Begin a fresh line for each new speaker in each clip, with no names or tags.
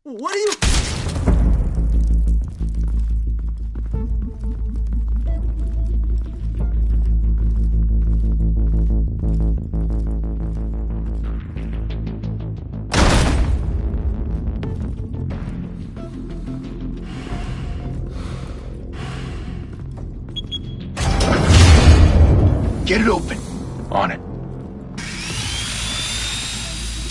What are you...
Get it open. On it.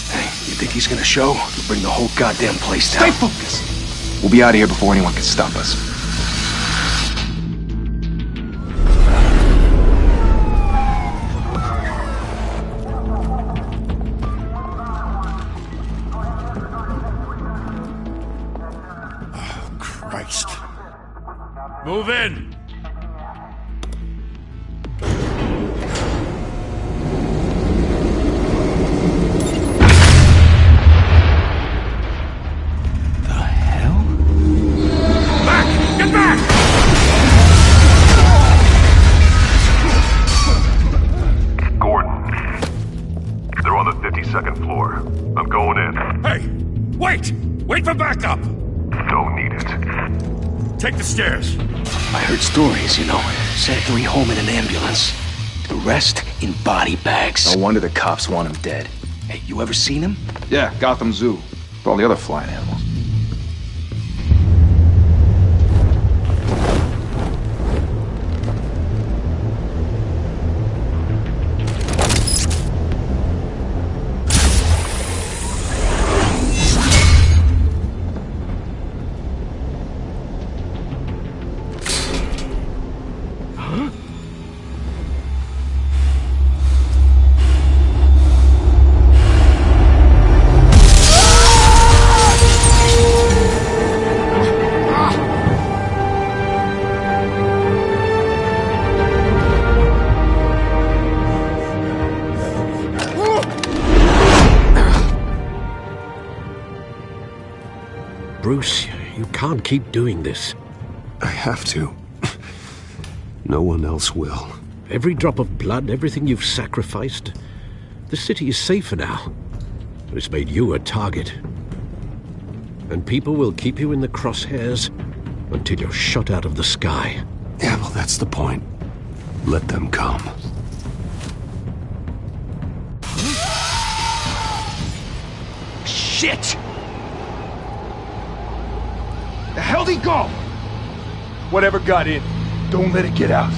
Hey, you think he's gonna show? We'll bring the whole goddamn place down.
Stay focused! We'll be out of here before anyone can stop us.
Oh, Christ.
Move in!
Second floor. I'm going in.
Hey! Wait! Wait for backup!
Don't need it.
Take the stairs.
I heard stories, you know. Sent 3 home in an ambulance. The rest in body bags.
No wonder the cops want him dead.
Hey, you ever seen him?
Yeah, Gotham Zoo. With all the other flying animals.
Bruce, you can't keep doing this.
I have to. No one else will.
Every drop of blood, everything you've sacrificed. The city is safer now. It's made you a target. And people will keep you in the crosshairs until you're shot out of the sky.
Yeah, well, that's the point. Let them come.
Shit!
The hell'd he go? Whatever got in, don't let it get out.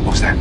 What was that?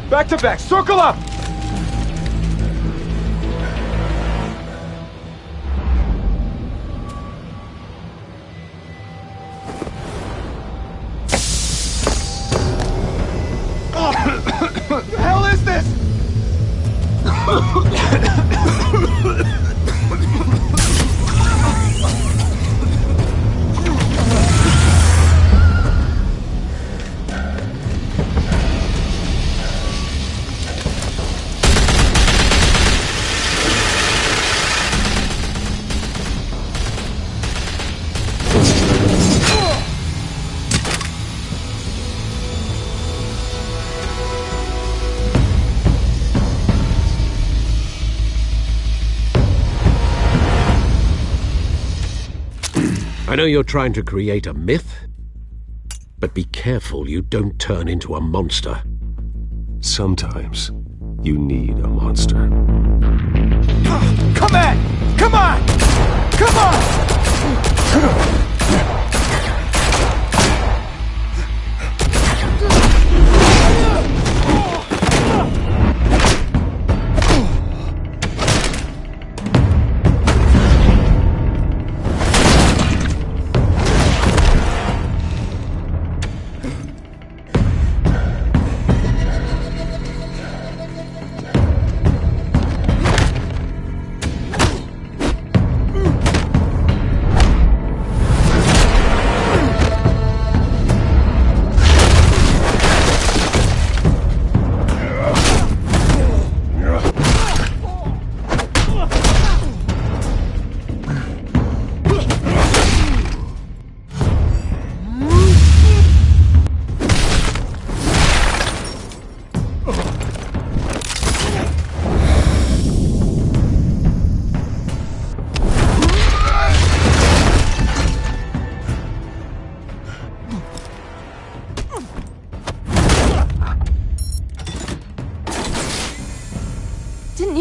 Back to back, circle up! What the hell is this?
I know you're trying to create a myth, but be careful you don't turn into a monster.
Sometimes you need a monster.
Come on! Come on! Come on!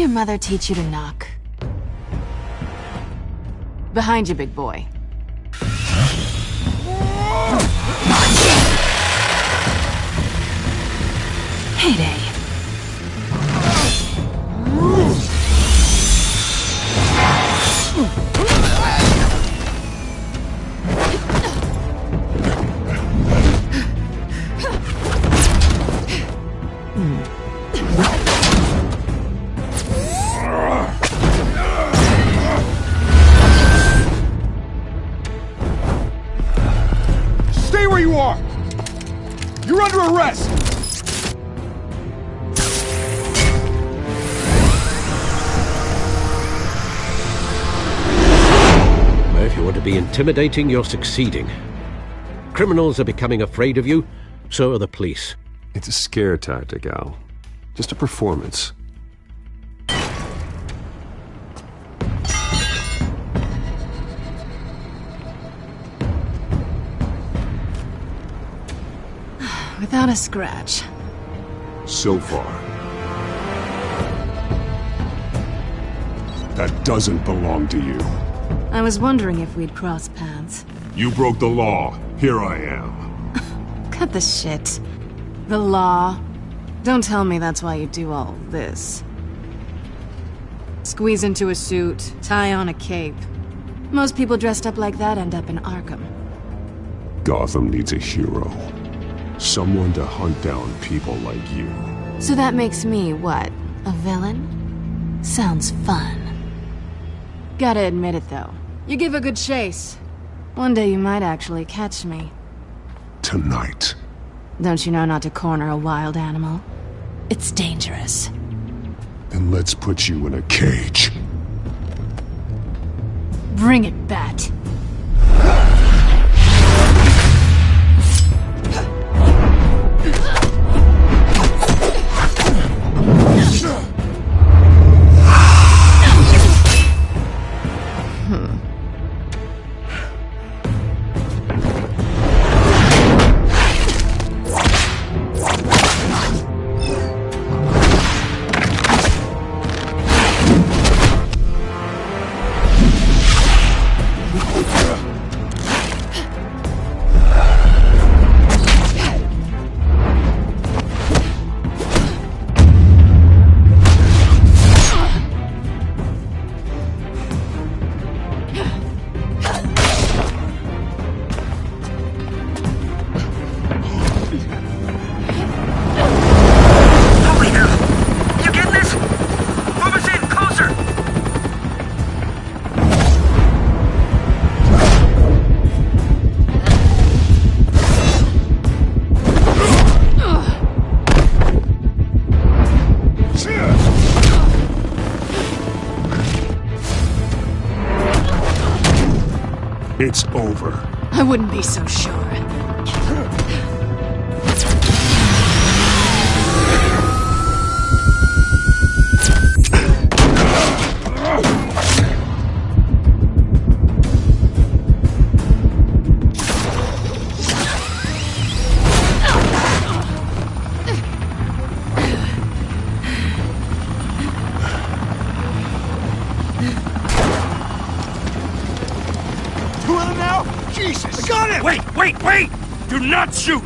your mother teach you to knock? Behind you, big boy. Heyday.
Stay where you are! You're under arrest!
If you want to be intimidating, you're succeeding. Criminals are becoming afraid of you, so are the police.
It's a scare tactic, Al. Just a performance.
Without a scratch.
So far.
That doesn't belong to you.
I was wondering if we'd cross paths.
You broke the law. Here I am.
Cut the shit. The law. Don't tell me that's why you do all this. Squeeze into a suit, tie on a cape. Most people dressed up like that end up in Arkham.
Gotham needs a hero. Someone to hunt down people like you.
So that makes me, what, a villain? Sounds fun. Gotta admit it, though. You give a good chase. One day you might actually catch me.
Tonight.
Don't you know not to corner a wild animal? It's dangerous.
Then let's put you in a cage.
Bring it, Bat.
It's over.
I wouldn't be so sure.
Jesus! I got him!
Wait! Do not shoot!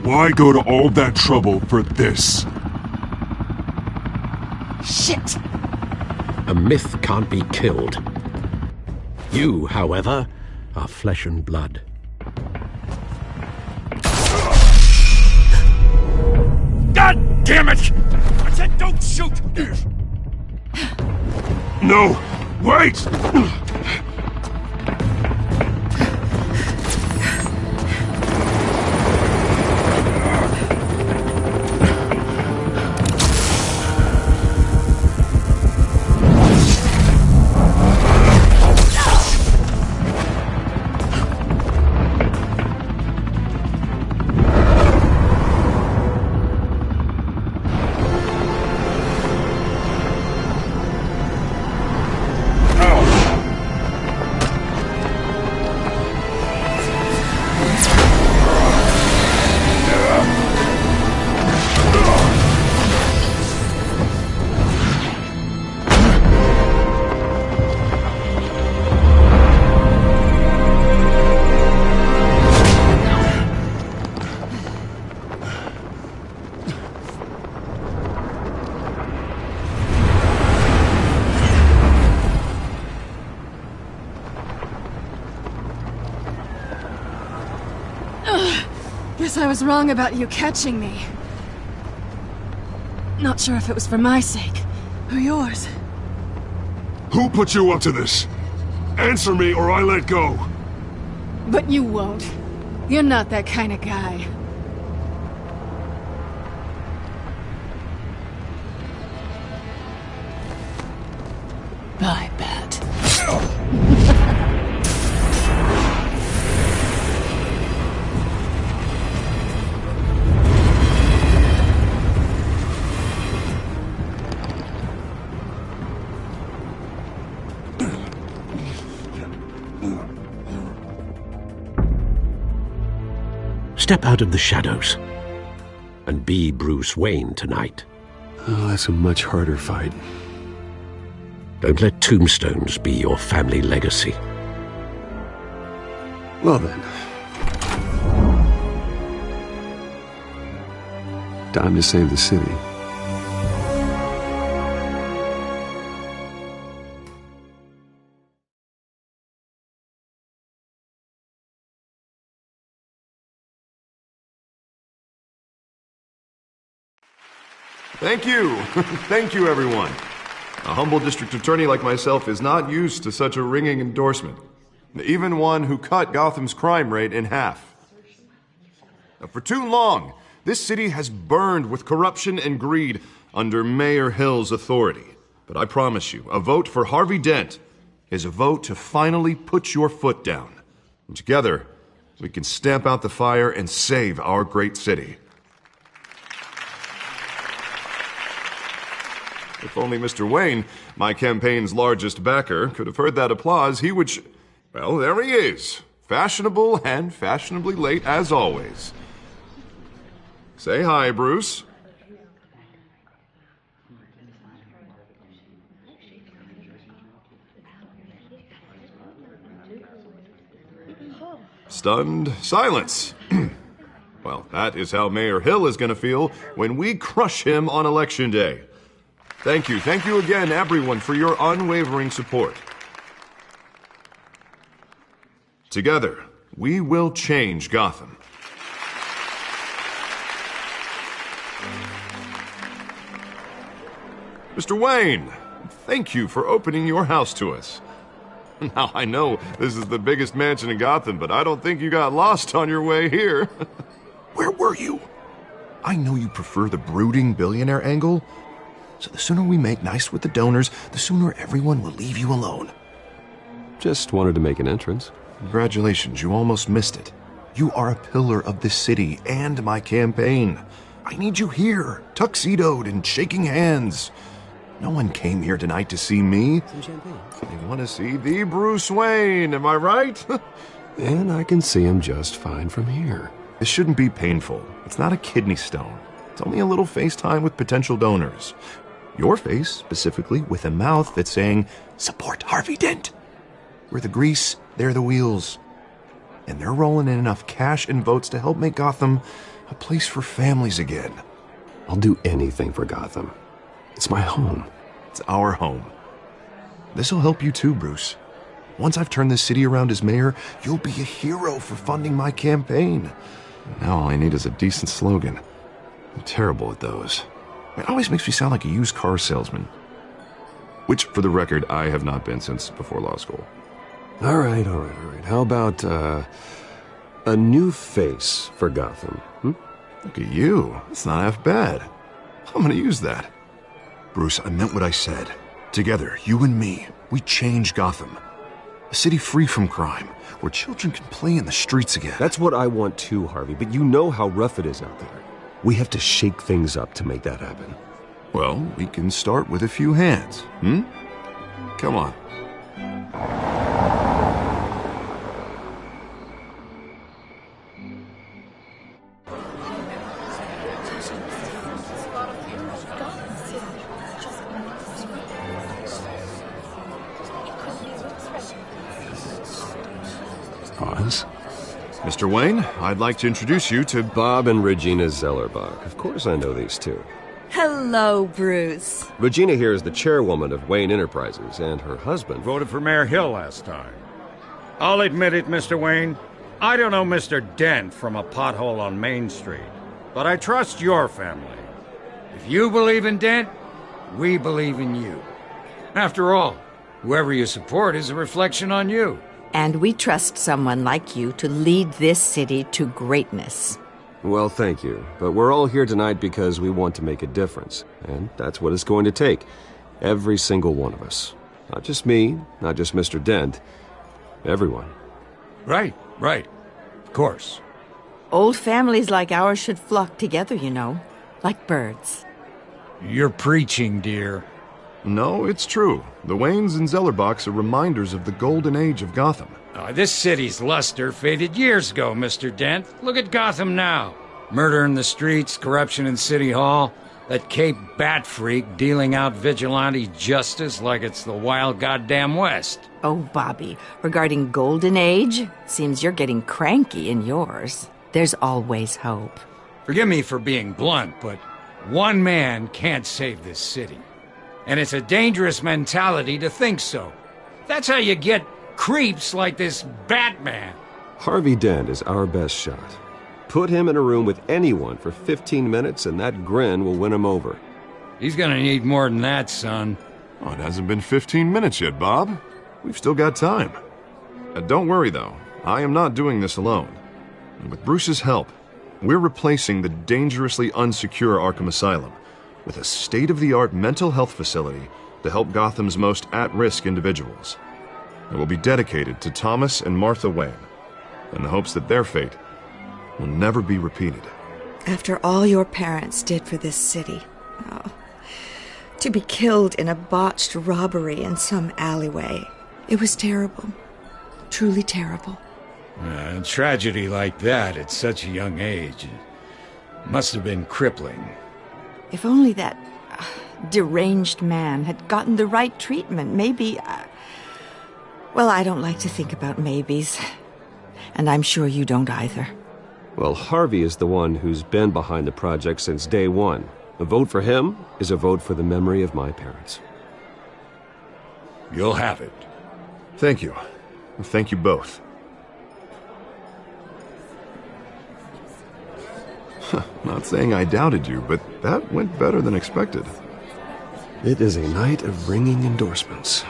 Why go to all that trouble for this?
Shit!
A myth can't be killed. You, however, are flesh and blood.
God damn it! I said don't shoot! No! Wait!
Guess I was wrong about you catching me. Not sure if it was for my sake, or yours.
Who put you up to this? Answer me or I let go.
But you won't. You're not that kind of guy. I bet.
Step out of the shadows and be Bruce Wayne tonight.
Oh, that's a much harder fight.
Don't let tombstones be your family legacy.
Well then. Time to save the city.
Thank you. Thank you, everyone. A humble district attorney like myself is not used to such a ringing endorsement. Even one who cut Gotham's crime rate in half. For too long, this city has burned with corruption and greed under Mayor Hill's authority. But I promise you, a vote for Harvey Dent is a vote to finally put your foot down. And together, we can stamp out the fire and save our great city. If only Mr. Wayne, my campaign's largest backer, could have heard that applause, he would well, there he is. Fashionable and fashionably late as always. Say hi, Bruce. Stunned silence. Well, that is how Mayor Hill is going to feel when we crush him on Election Day. Thank you again, everyone, for your unwavering support. Together, we will change Gotham. Mr. Wayne, thank you for opening your house to us. Now, I know this is the biggest mansion in Gotham, but I don't think you got lost on your way here. Where were you? I know you prefer the brooding billionaire angle, so the sooner we make nice with the donors, the sooner everyone will leave you alone.
Just wanted to make an entrance.
Congratulations, you almost missed it. You are a pillar of this city and my campaign. I need you here, tuxedoed and shaking hands. No one came here tonight to see me.
Some champagne.
They want to see the Bruce Wayne, am I right?
And I can see him just fine from here.
This shouldn't be painful. It's not a kidney stone. It's only a little FaceTime with potential donors. Your face, specifically, with a mouth that's saying, support Harvey Dent. We're the grease, they're the wheels. And they're rolling in enough cash and votes to help make Gotham a place for families again.
I'll do anything for Gotham. It's my home.
It's our home. This'll help you too, Bruce. Once I've turned this city around as mayor, you'll be a hero for funding my campaign. Now all I need is a decent slogan. I'm terrible at those. It always makes me sound like a used car salesman. Which, for the record, I have not been since before law school.
All right. How about, a new face for Gotham?
Look at you. That's not half bad. I'm gonna use that. Bruce, I meant what I said. Together, you and me, we change Gotham. A city free from crime, where children can play in the streets again.
That's what I want too, Harvey, but you know how rough it is out there. We have to shake things up to make that happen.
Well, we can start with a few hands, Come on.
Pause.
Mr. Wayne, I'd like to introduce you to
Bob and Regina Zellerbach. Of course I know these two.
Hello, Bruce.
Regina here is the chairwoman of Wayne Enterprises, and her husband...
Voted for Mayor Hill last time. I'll admit it, Mr. Wayne. I don't know Mr. Dent from a pothole on Main Street, but I trust your family. If you believe in Dent, we believe in you. After all, whoever you support is a reflection on you.
And we trust someone like you to lead this city to greatness.
Well, thank you. But we're all here tonight because we want to make a difference. And that's what it's going to take. Every single one of us. Not just me, not just Mr. Dent. Everyone.
Right. Of course.
Old families like ours should flock together, you know. Like birds.
You're preaching, dear.
No, it's true. The Waynes and Zellerbachs are reminders of the golden age of Gotham.
This city's luster faded years ago, Mr. Dent. Look at Gotham now. Murder in the streets, corruption in City Hall, that Cape Bat freak dealing out vigilante justice like it's the wild goddamn West.
Oh, Bobby, regarding Golden Age, seems you're getting cranky in yours. There's always hope.
Forgive me for being blunt, but one man can't save this city. And it's a dangerous mentality to think so. That's how you get creeps like this Batman.
Harvey Dent is our best shot. Put him in a room with anyone for 15 minutes and that grin will win him over.
He's gonna need more than that, son.
Oh, it hasn't been 15 minutes yet, Bob. We've still got time. Don't worry, though. I am not doing this alone. And with Bruce's help, we're replacing the dangerously unsecure Arkham Asylum with a state-of-the-art mental health facility to help Gotham's most at-risk individuals. It will be dedicated to Thomas and Martha Wayne, in the hopes that their fate will never be repeated.
After all your parents did for this city, to be killed in a botched robbery in some alleyway, it was terrible. Truly terrible.
A tragedy like that at such a young age must have been crippling.
If only that deranged man had gotten the right treatment, maybe... Well, I don't like to think about maybes. And I'm sure you don't either.
Well, Harvey is the one who's been behind the project since day one. A vote for him is a vote for the memory of my parents.
You'll have it.
Thank you. Thank you both. Not saying I doubted you, but that went better than expected.
It is a night of ringing endorsements.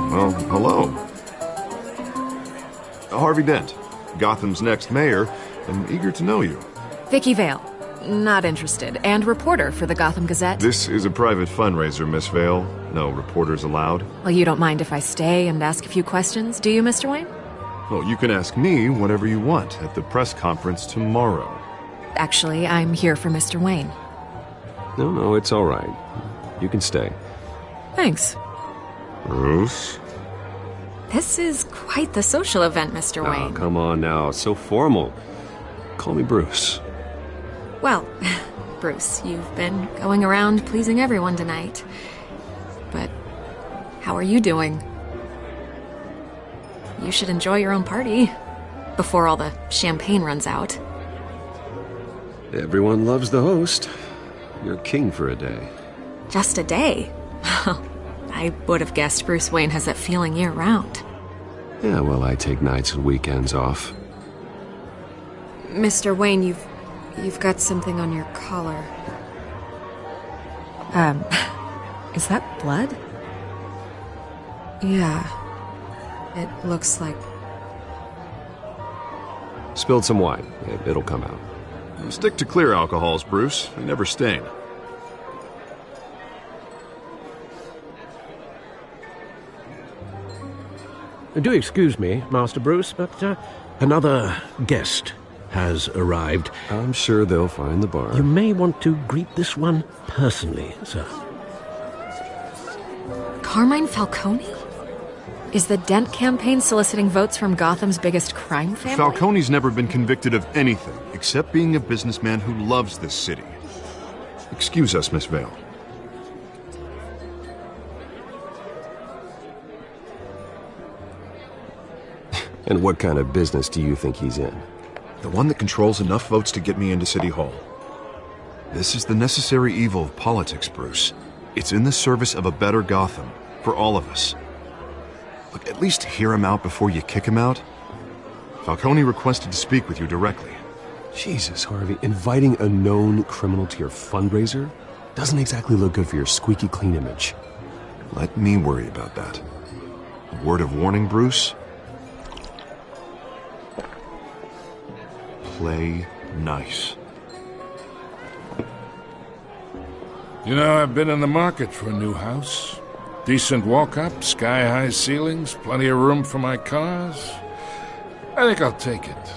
Well, hello. Harvey Dent, Gotham's next mayor, and eager to know you.
Vicky Vale. Not interested. And reporter for the Gotham Gazette.
This is a private fundraiser, Miss Vale. No reporters allowed.
Well, you don't mind if I stay and ask a few questions, do you, Mr. Wayne?
Well, you can ask me whatever you want at the press conference tomorrow.
Actually, I'm here for Mr. Wayne.
No, it's all right. You can stay.
Thanks.
Bruce?
This is quite the social event, Mr. Wayne.
Oh, come on now. So formal. Call me Bruce.
Well, Bruce, you've been going around pleasing everyone tonight. But how are you doing? You should enjoy your own party before all the champagne runs out.
Everyone loves the host. You're king for a day.
Just a day? I would have guessed Bruce Wayne has that feeling year-round.
Yeah, well, I take nights and weekends off.
Mr. Wayne, you've got something on your collar. Is that blood? Yeah. It looks like...
Spilled some wine. It'll come out.
Stick to clear alcohols, Bruce. They never stain.
Do excuse me, Master Bruce, but another guest has arrived.
I'm sure they'll find the bar.
You may want to greet this one personally, sir.
Carmine Falcone? Is the Dent campaign soliciting votes from Gotham's biggest crime family?
Falcone's never been convicted of anything except being a businessman who loves this city. Excuse us, Miss Vale.
And what kind of business do you think he's in?
The one that controls enough votes to get me into City Hall. This is the necessary evil of politics, Bruce. It's in the service of a better Gotham, for all of us. Look, at least hear him out before you kick him out. Falcone requested to speak with you directly.
Jesus, Harvey, inviting a known criminal to your fundraiser doesn't exactly look good for your squeaky clean image.
Let me worry about that. A word of warning, Bruce? Play nice.
You know, I've been in the market for a new house. Decent walk-up, sky-high ceilings, plenty of room for my cars. I think I'll take it.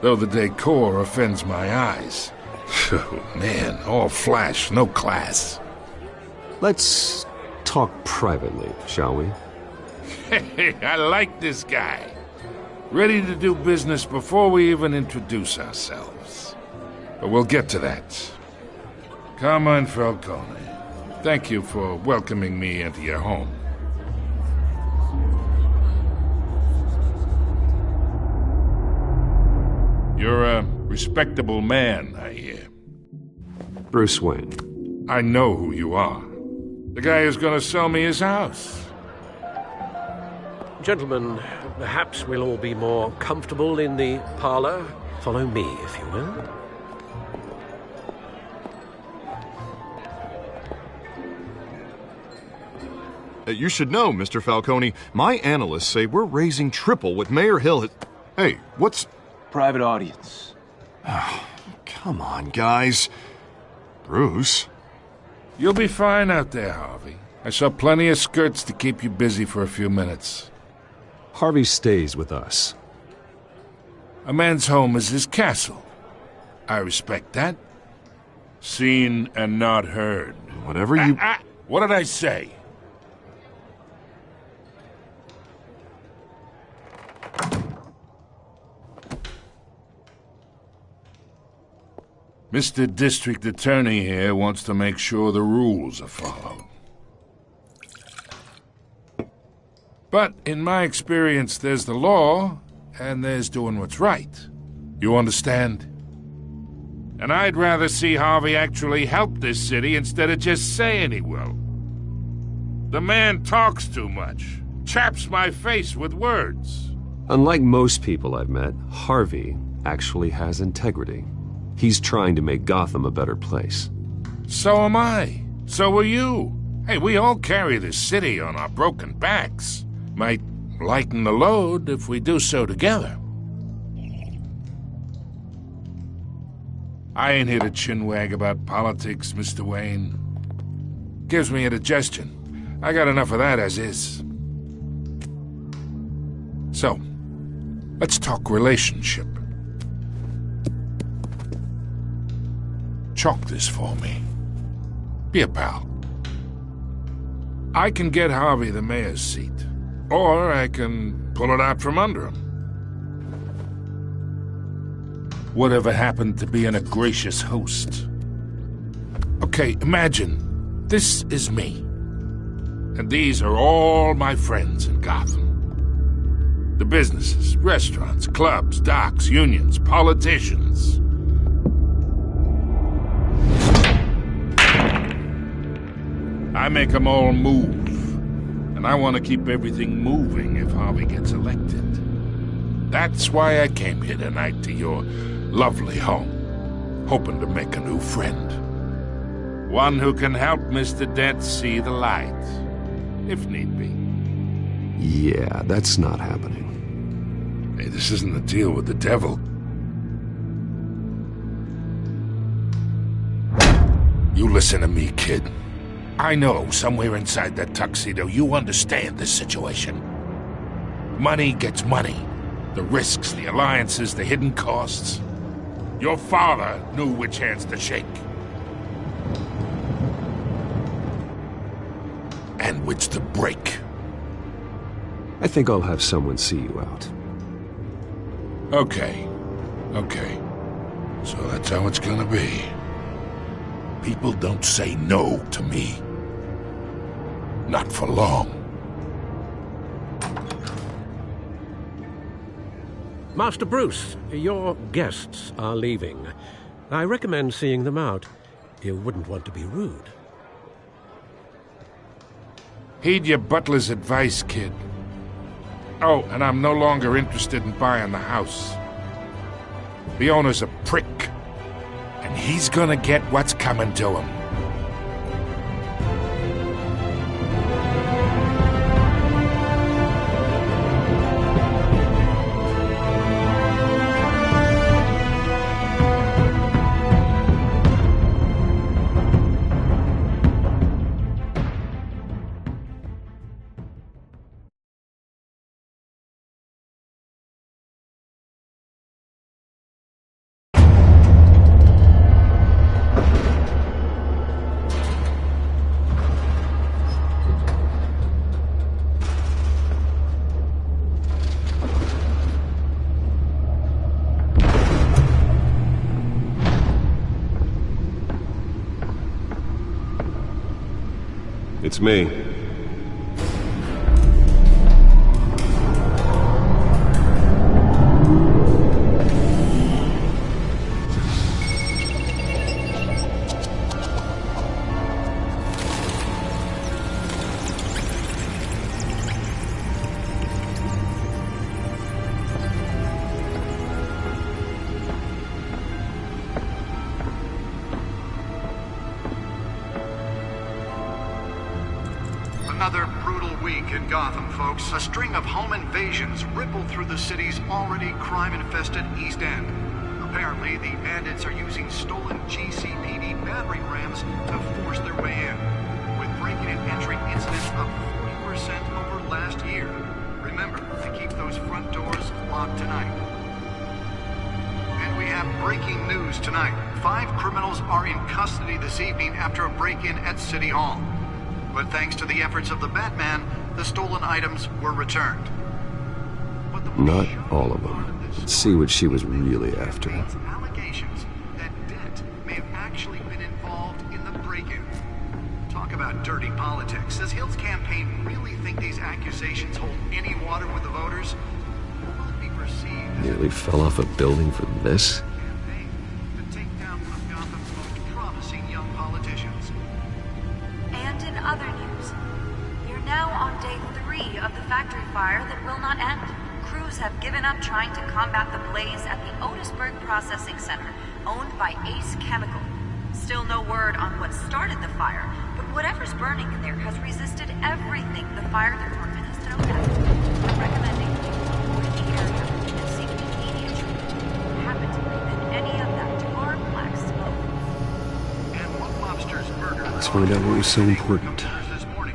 Though the decor offends my eyes. Oh, man, all flash, no class.
Let's talk privately, shall we?
Hey, I like this guy. Ready to do business before we even introduce ourselves. But we'll get to that. Carmine Falcone, thank you for welcoming me into your home. You're a respectable man, I hear.
Bruce Wayne.
I know who you are. The guy who's gonna sell me his house.
Gentlemen, perhaps we'll all be more comfortable in the parlor. Follow me, if you will.
You should know, Mr. Falcone, my analysts say we're raising triple what Mayor Hill has... Hey, what's...
Private audience.
Oh, come on, guys. Bruce?
You'll be fine out there, Harvey. I saw plenty of skirts to keep you busy for a few minutes.
Harvey stays with us.
A man's home is his castle. I respect that. Seen and not heard.
Whatever you...
What did I say? Mr. District Attorney here wants to make sure the rules are followed. But in my experience, there's the law, and there's doing what's right. You understand? And I'd rather see Harvey actually help this city instead of just saying he will. The man talks too much, chaps my face with words.
Unlike most people I've met, Harvey actually has integrity. He's trying to make Gotham a better place.
So am I. So are you. Hey, we all carry this city on our broken backs. Might lighten the load if we do so together. I ain't here to chinwag about politics, Mr. Wayne. Gives me indigestion. I got enough of that as is. So, let's talk relationship. Chalk this for me. Be a pal. I can get Harvey the mayor's seat, or I can pull it out from under him. Whatever happened to being a gracious host? Okay, imagine this is me, and these are all my friends in Gotham. The businesses, restaurants, clubs, docks, unions, politicians. I make them all move, and I want to keep everything moving if Harvey gets elected. That's why I came here tonight to your lovely home, hoping to make a new friend. One who can help Mr. Dent see the light, if need be.
Yeah, that's not happening.
Hey, this isn't a deal with the devil. You listen to me, kid. I know somewhere inside that tuxedo you understand this situation. Money gets money. The risks, the alliances, the hidden costs. Your father knew which hands to shake. And which to break.
I think I'll have someone see you out.
Okay. So that's how it's gonna be. People don't say no to me. Not for long.
Master Bruce, your guests are leaving. I recommend seeing them out. You wouldn't want to be rude.
Heed your butler's advice, kid. Oh, and I'm no longer interested in buying the house. The owner's a prick, and he's gonna get what's coming to him.
It's me.
Another brutal week in Gotham, folks. A string of home invasions rippled through the city's already crime-infested East End. Apparently, the bandits are using stolen GCPD battering rams to force their way in, with breaking and entering incidents up 40% over last year. Remember to keep those front doors locked tonight. And we have breaking news tonight. 5 criminals are in custody this evening after a break-in at City Hall. But thanks to the efforts of the Batman, the stolen items were returned.
Not all of them. Let's see what she was really after.
Allegations that Dent may have actually been involved in the break-in. Talk about dirty politics. Does Hill's campaign really think these accusations hold any water with the voters? Or will it be perceived as
Nearly fell off a building for this?
campaign to take down one of Gotham's most promising young politicians?
And in other news, you're now on day 3 of the factory fire that will not end. Crews have given up trying to combat the blaze at the Otisburg Processing Center, owned by Ace Chemical. Still no word on what started the fire, but whatever's burning in there has resisted everything the fire department has thrown at it. I'm recommending you avoid the area and seek immediate treatment. Happen to breathe in any of that tar black smoke.
And what Lobster's murder
Let's find out what was so important.
this morning?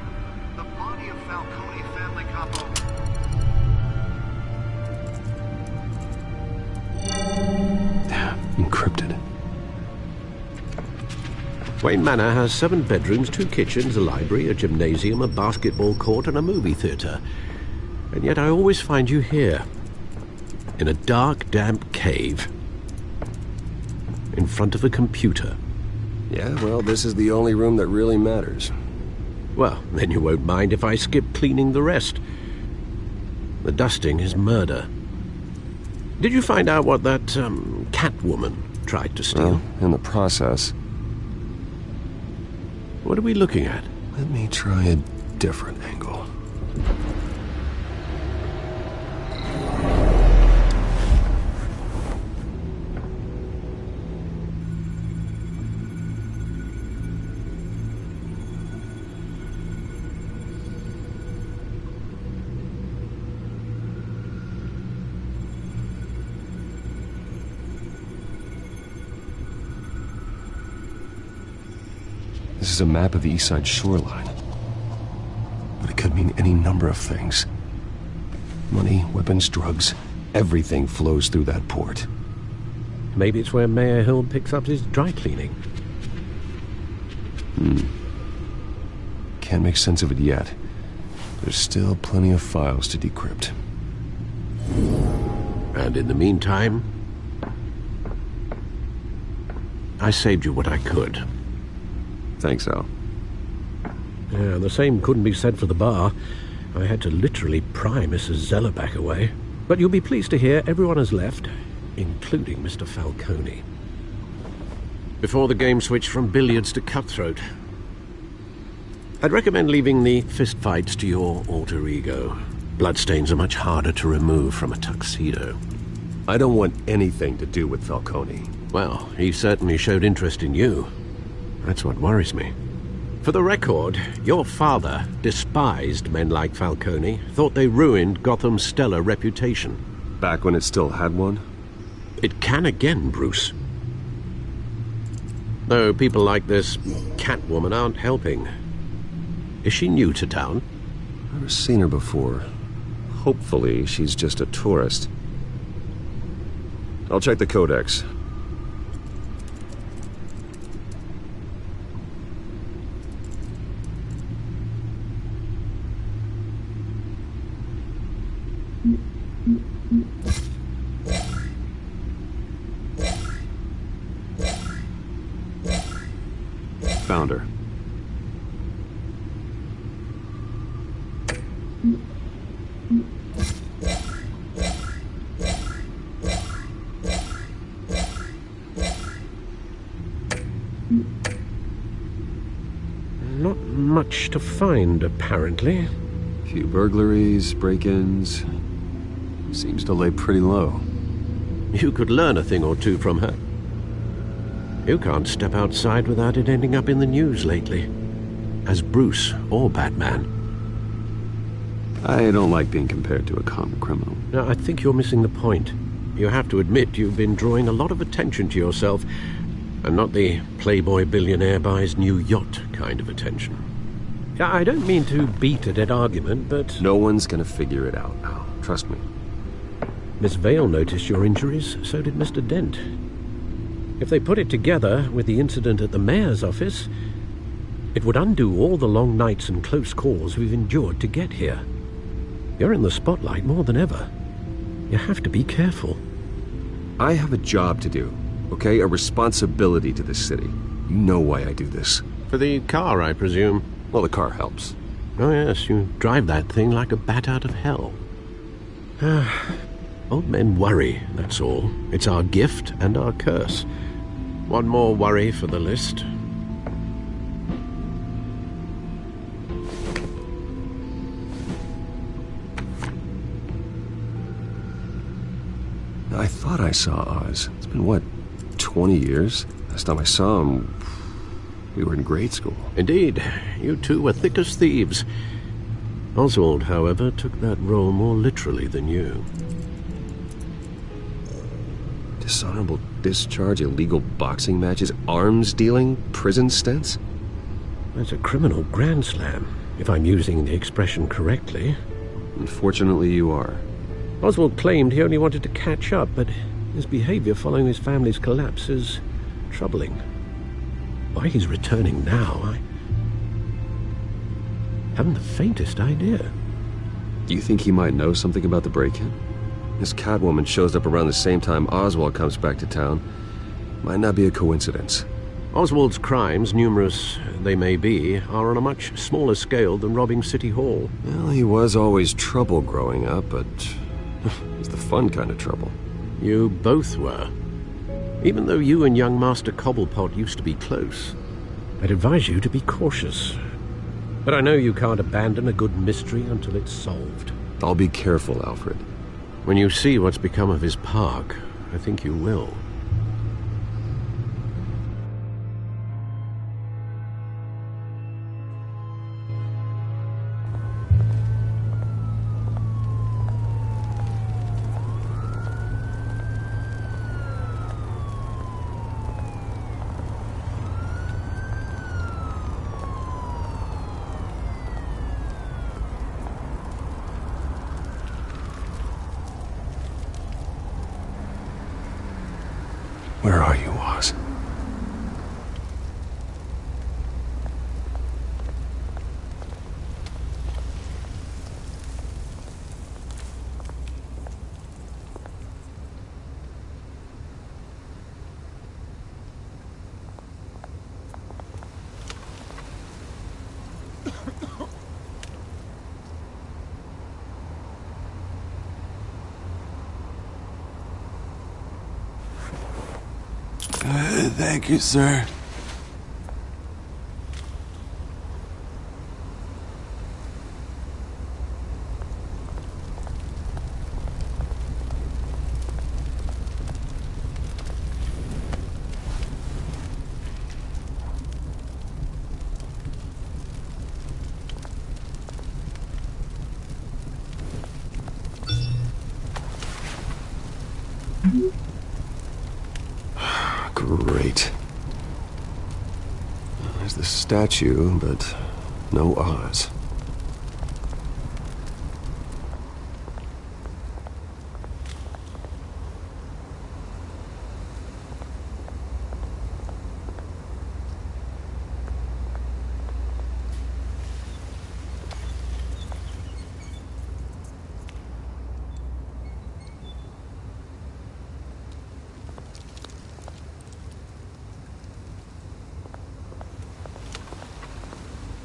The body of Falcone family capo.
Encrypted.
Wayne Manor has 7 bedrooms, 2 kitchens, a library, a gymnasium, a basketball court, and a movie theatre. And yet I always find you here, in a dark, damp cave, in front of a computer.
Yeah, well, this is the only room that really matters.
Well, then you won't mind if I skip cleaning the rest. The dusting is murder. Did you find out what that, Catwoman tried to steal?
Well, in the process.
What are we looking at?
Let me try a different angle. This is a map of the East Side shoreline. But it could mean any number of things. Money, weapons, drugs, everything flows through that port.
Maybe it's where Mayor Hill picks up his dry cleaning.
Can't make sense of it yet. There's still plenty of files to decrypt.
And in the meantime, I saved you what I could.
Thanks, Al.
Yeah, the same couldn't be said for the bar. I had to literally pry Mrs. Zeller back away. But you'll be pleased to hear everyone has left, including Mr. Falcone. before the game switched from billiards to cutthroat. I'd recommend leaving the fistfights to your alter ego. Bloodstains are much harder to remove from a tuxedo.
I don't want anything to do with Falcone.
Well, he certainly showed interest in you. That's what worries me. For the record, your father despised men like Falcone, thought they ruined Gotham's stellar reputation.
Back when it still had one?
It can again, Bruce. Though people like this Catwoman aren't helping. Is she new to town?
Never seen her before. Hopefully, she's just a tourist. I'll check the codex. Found her.
Not much to find, apparently.
Few burglaries, break-ins. Seems to lay pretty low.
You could learn a thing or two from her. You can't step outside without it ending up in the news lately. As Bruce or Batman.
I don't like being compared to a common criminal.
No, I think you're missing the point. You have to admit you've been drawing a lot of attention to yourself, and not the playboy billionaire buys new yacht kind of attention. I don't mean to beat a dead argument, but...
No one's gonna figure it out now. Trust me.
Miss Vale noticed your injuries, so did Mr. Dent. If they put it together with the incident at the mayor's office, it would undo all the long nights and close calls we've endured to get here. You're in the spotlight more than ever. You have to be careful.
I have a job to do, okay? A responsibility to this city. You know why I do this.
For the car, I presume.
Well, the car helps.
Oh yes, you drive that thing like a bat out of hell. Old men worry, that's all. It's our gift and our curse. One more worry for the list.
I thought I saw Oz. It's been, what, 20 years? Last time I saw him, we were in grade school.
Indeed. You two were thick as thieves. Oswald, however, took that role more literally than you.
Dishonorable discharge, illegal boxing matches, arms dealing, prison stints?
That's a criminal grand slam, if I'm using the expression correctly.
Unfortunately, you are.
Oswald claimed he only wanted to catch up, but his behavior following his family's collapse is troubling. Why he's returning now, I haven't the faintest idea.
Do you think he might know something about the break-in? This Catwoman shows up around the same time Oswald comes back to town. Might not be a coincidence.
Oswald's crimes, numerous they may be, are on a much smaller scale than robbing City Hall.
Well, he was always trouble growing up, but it's the fun kind of trouble.
You both were. Even though you and young Master Cobblepot used to be close, I'd advise you to be cautious. But I know you can't abandon a good mystery until it's solved.
I'll be careful, Alfred.
When you see what's become of his park, I think you will.
Where are you, Oz?
Thank you, sir.
Great. There's the statue, but no Oz.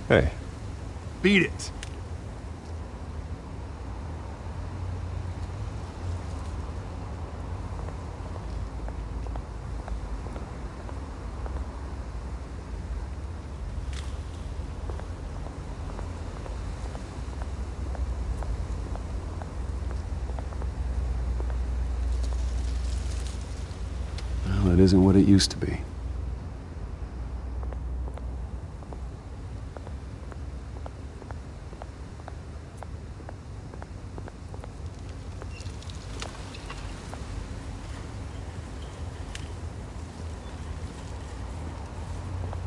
Hey.
Beat it.
Well, it isn't what it used to be.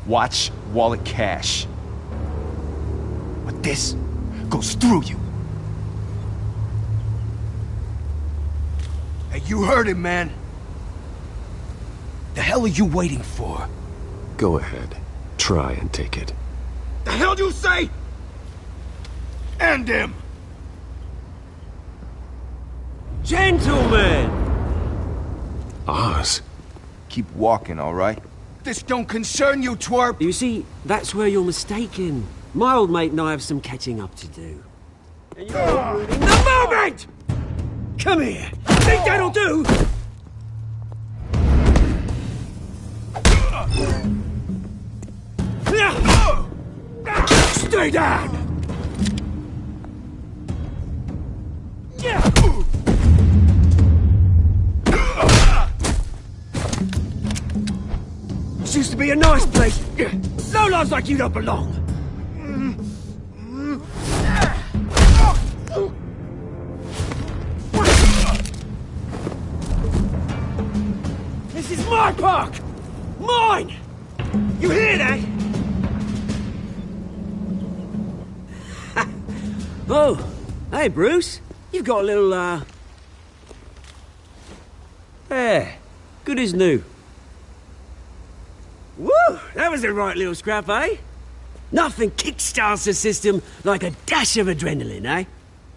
Watch wallet cash. But this goes through you. Hey, you heard it, man. The hell are you waiting for?
Go ahead. Try and take it.
The hell do you say? End him!
Gentlemen!
Oz.
Keep walking, all right? This don't concern you, twerp!
You see, that's where you're mistaken. My old mate and I have some catching up to do. And you're ruining the moment! Come here! Think that'll do?
Stay down!
This used to be a nice place. Lowlifes like you don't belong. This is my park! Mine! You hear that? Oh, hey, Bruce. You've got a little, Yeah, good as new. Woo! That was a right little scrap, eh? Nothing kickstarts the system like a dash of adrenaline, eh?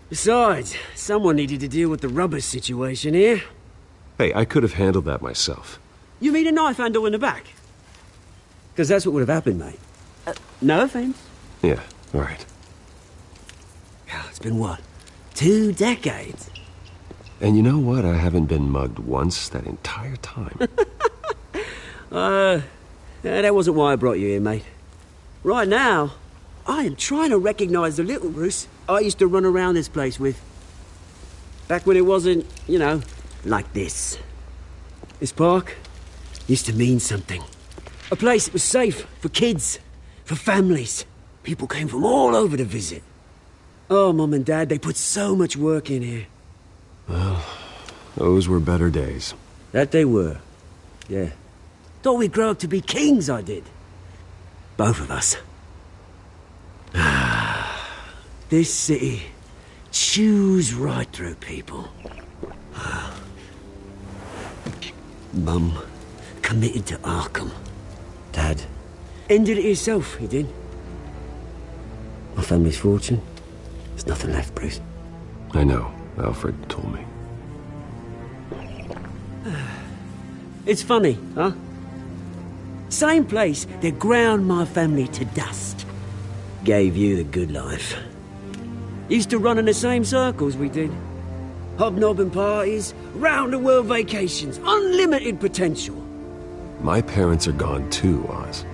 Besides, someone needed to deal with the rubber situation here.
Hey, I could have handled that myself.
You mean a knife handle in the back? Because that's what would have happened, mate. No offense.
Yeah, all right.
It's been what? 2 decades?
And you know what? I haven't been mugged once that entire time.
That wasn't why I brought you here, mate. Right now, I am trying to recognize the little Bruce I used to run around this place with. Back when it wasn't, you know, like this. This park used to mean something. A place that was safe for kids, for families. People came from all over to visit. Oh, Mum and Dad, they put so much work in here.
Well, those were better days.
That they were. Yeah. Thought we'd grow up to be kings, I did. Both of us. This city chews right through people. Mum committed to Arkham. Dad ended it himself, he did. My family's fortune. There's nothing left, Bruce.
I know. Alfred told me.
It's funny, huh? Same place that ground my family to dust. Gave you the good life. Used to run in the same circles we did. Hobnobbing parties, round-the-world vacations, unlimited potential.
My parents are gone too, Oz.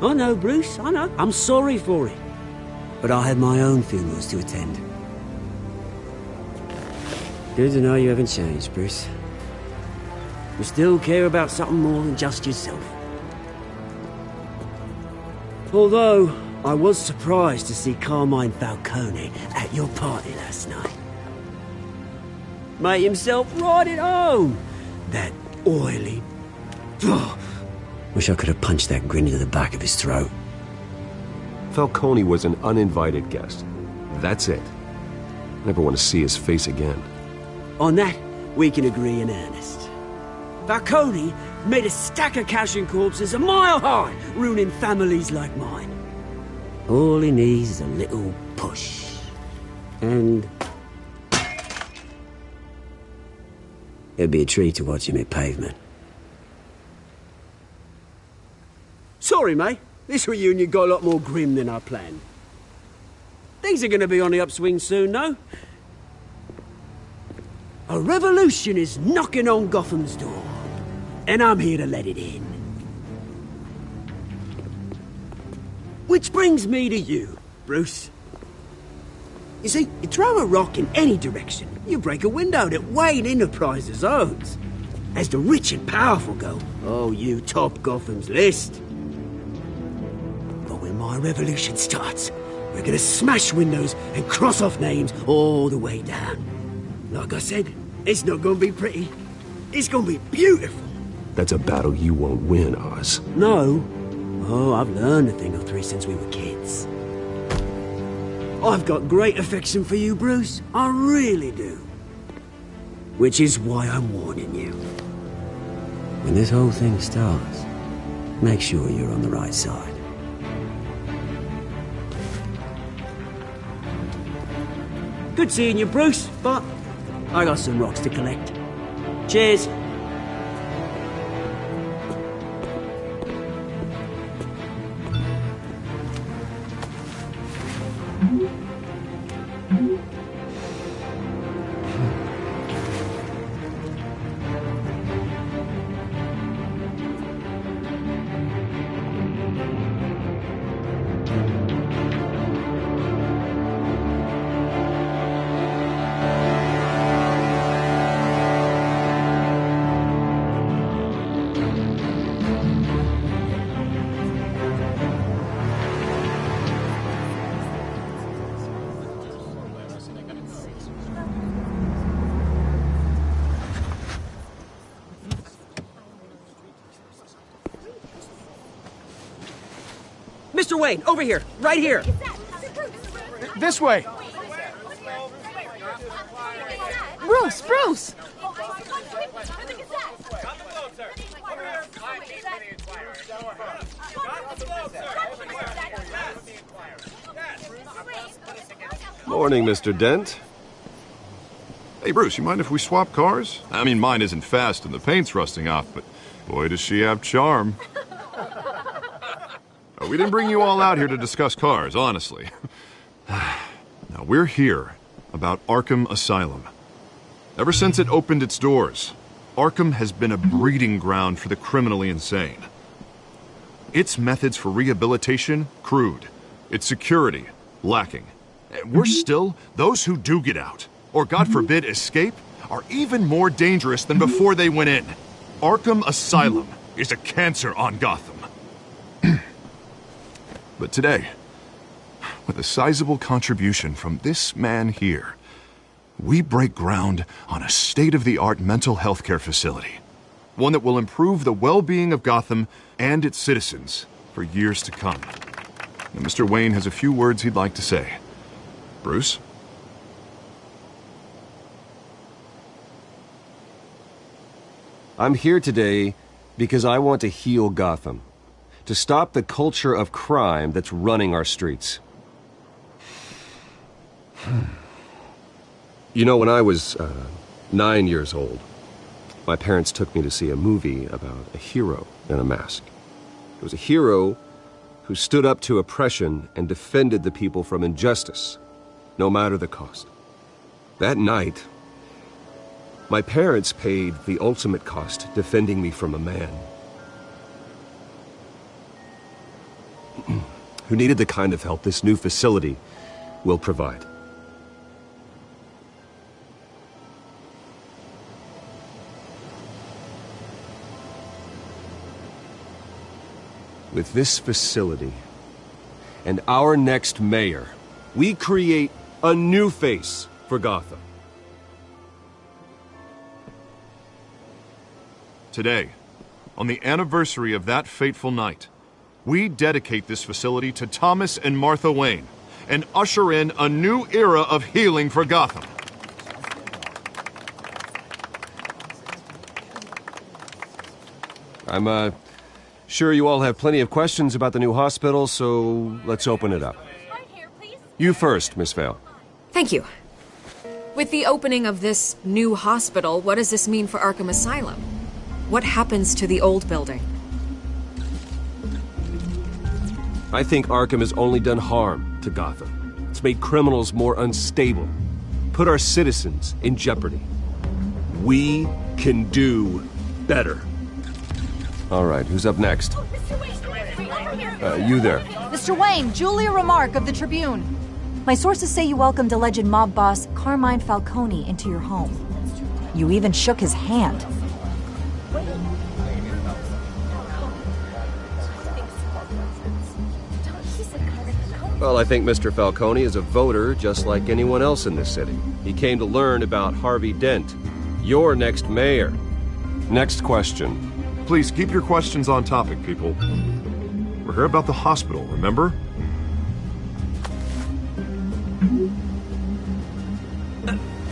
I know, Bruce, I know. I'm sorry for it. But I had my own funerals to attend. Good to know you haven't changed, Bruce. You still care about something more than just yourself. Although, I was surprised to see Carmine Falcone at your party last night. Made himself right at home. That oily... Wish I could have punched that grin into the back of his throat.
Falcone was an uninvited guest. That's it. Never want to see his face again.
On that, we can agree in earnest. Falcone made a stack of cash and corpses a mile high, ruining families like mine. All he needs is a little push. And... it'd be a treat to watch him hit pavement. Sorry, mate. This reunion got a lot more grim than I planned. Things are going to be on the upswing soon, though. A revolution is knocking on Gotham's door, and I'm here to let it in. Which brings me to you, Bruce. You see, you throw a rock in any direction, you break a window that Wayne Enterprises owns. As the rich and powerful go, oh, you top Gotham's list. But when my revolution starts, we're gonna smash windows and cross off names all the way down. Like I said, it's not gonna be pretty. It's gonna be beautiful.
That's a battle you won't win, Oz.
No. Oh, I've learned a thing or three since we were kids. I've got great affection for you, Bruce. I really do. Which is why I'm warning you. When this whole thing starts, make sure you're on the right side. Good seeing you, Bruce, but I got some rocks to collect. Cheers. Mr. Wayne, over here, right here.
This way.
Bruce!
Morning, Mr. Dent.
Hey, Bruce, you mind if we swap cars? I mean, mine isn't fast and the paint's rusting off, but boy, does she have charm. We didn't bring you all out here to discuss cars, honestly. Now, we're here about Arkham Asylum. Ever since it opened its doors, Arkham has been a breeding ground for the criminally insane. Its methods for rehabilitation, crude. Its security, lacking. And worse still, those who do get out, or God forbid escape, are even more dangerous than before they went in. Arkham Asylum is a cancer on Gotham. But today, with a sizable contribution from this man here, we break ground on a state-of-the-art mental health care facility. One that will improve the well-being of Gotham and its citizens for years to come. Now, Mr. Wayne has a few words he'd like to say. Bruce?
I'm here today because I want to heal Gotham. To stop the culture of crime that's running our streets. You know, when I was 9 years old, my parents took me to see a movie about a hero in a mask. It was a hero who stood up to oppression and defended the people from injustice, no matter the cost. That night, my parents paid the ultimate cost defending me from a man who needed the kind of help this new facility will provide. With this facility and our next mayor, we create a new face for Gotham.
Today, on the anniversary of that fateful night, we dedicate this facility to Thomas and Martha Wayne and usher in a new era of healing for Gotham.
I'm sure you all have plenty of questions about the new hospital, so let's open it up. You first, Miss Vale.
Thank you. With the opening of this new hospital, what does this mean for Arkham Asylum? What happens to the old building?
I think Arkham has only done harm to Gotham. It's made criminals more unstable, put our citizens in jeopardy. We can do better. All right, who's up next? You there.
Mr. Wayne, Julia Remark of the Tribune. My sources say you welcomed alleged mob boss Carmine Falcone into your home. You even shook his hand.
Well, I think Mr. Falcone is a voter just like anyone else in this city. He came to learn about Harvey Dent, your next mayor. Next question.
Please keep your questions on topic, people. We're here about the hospital, remember?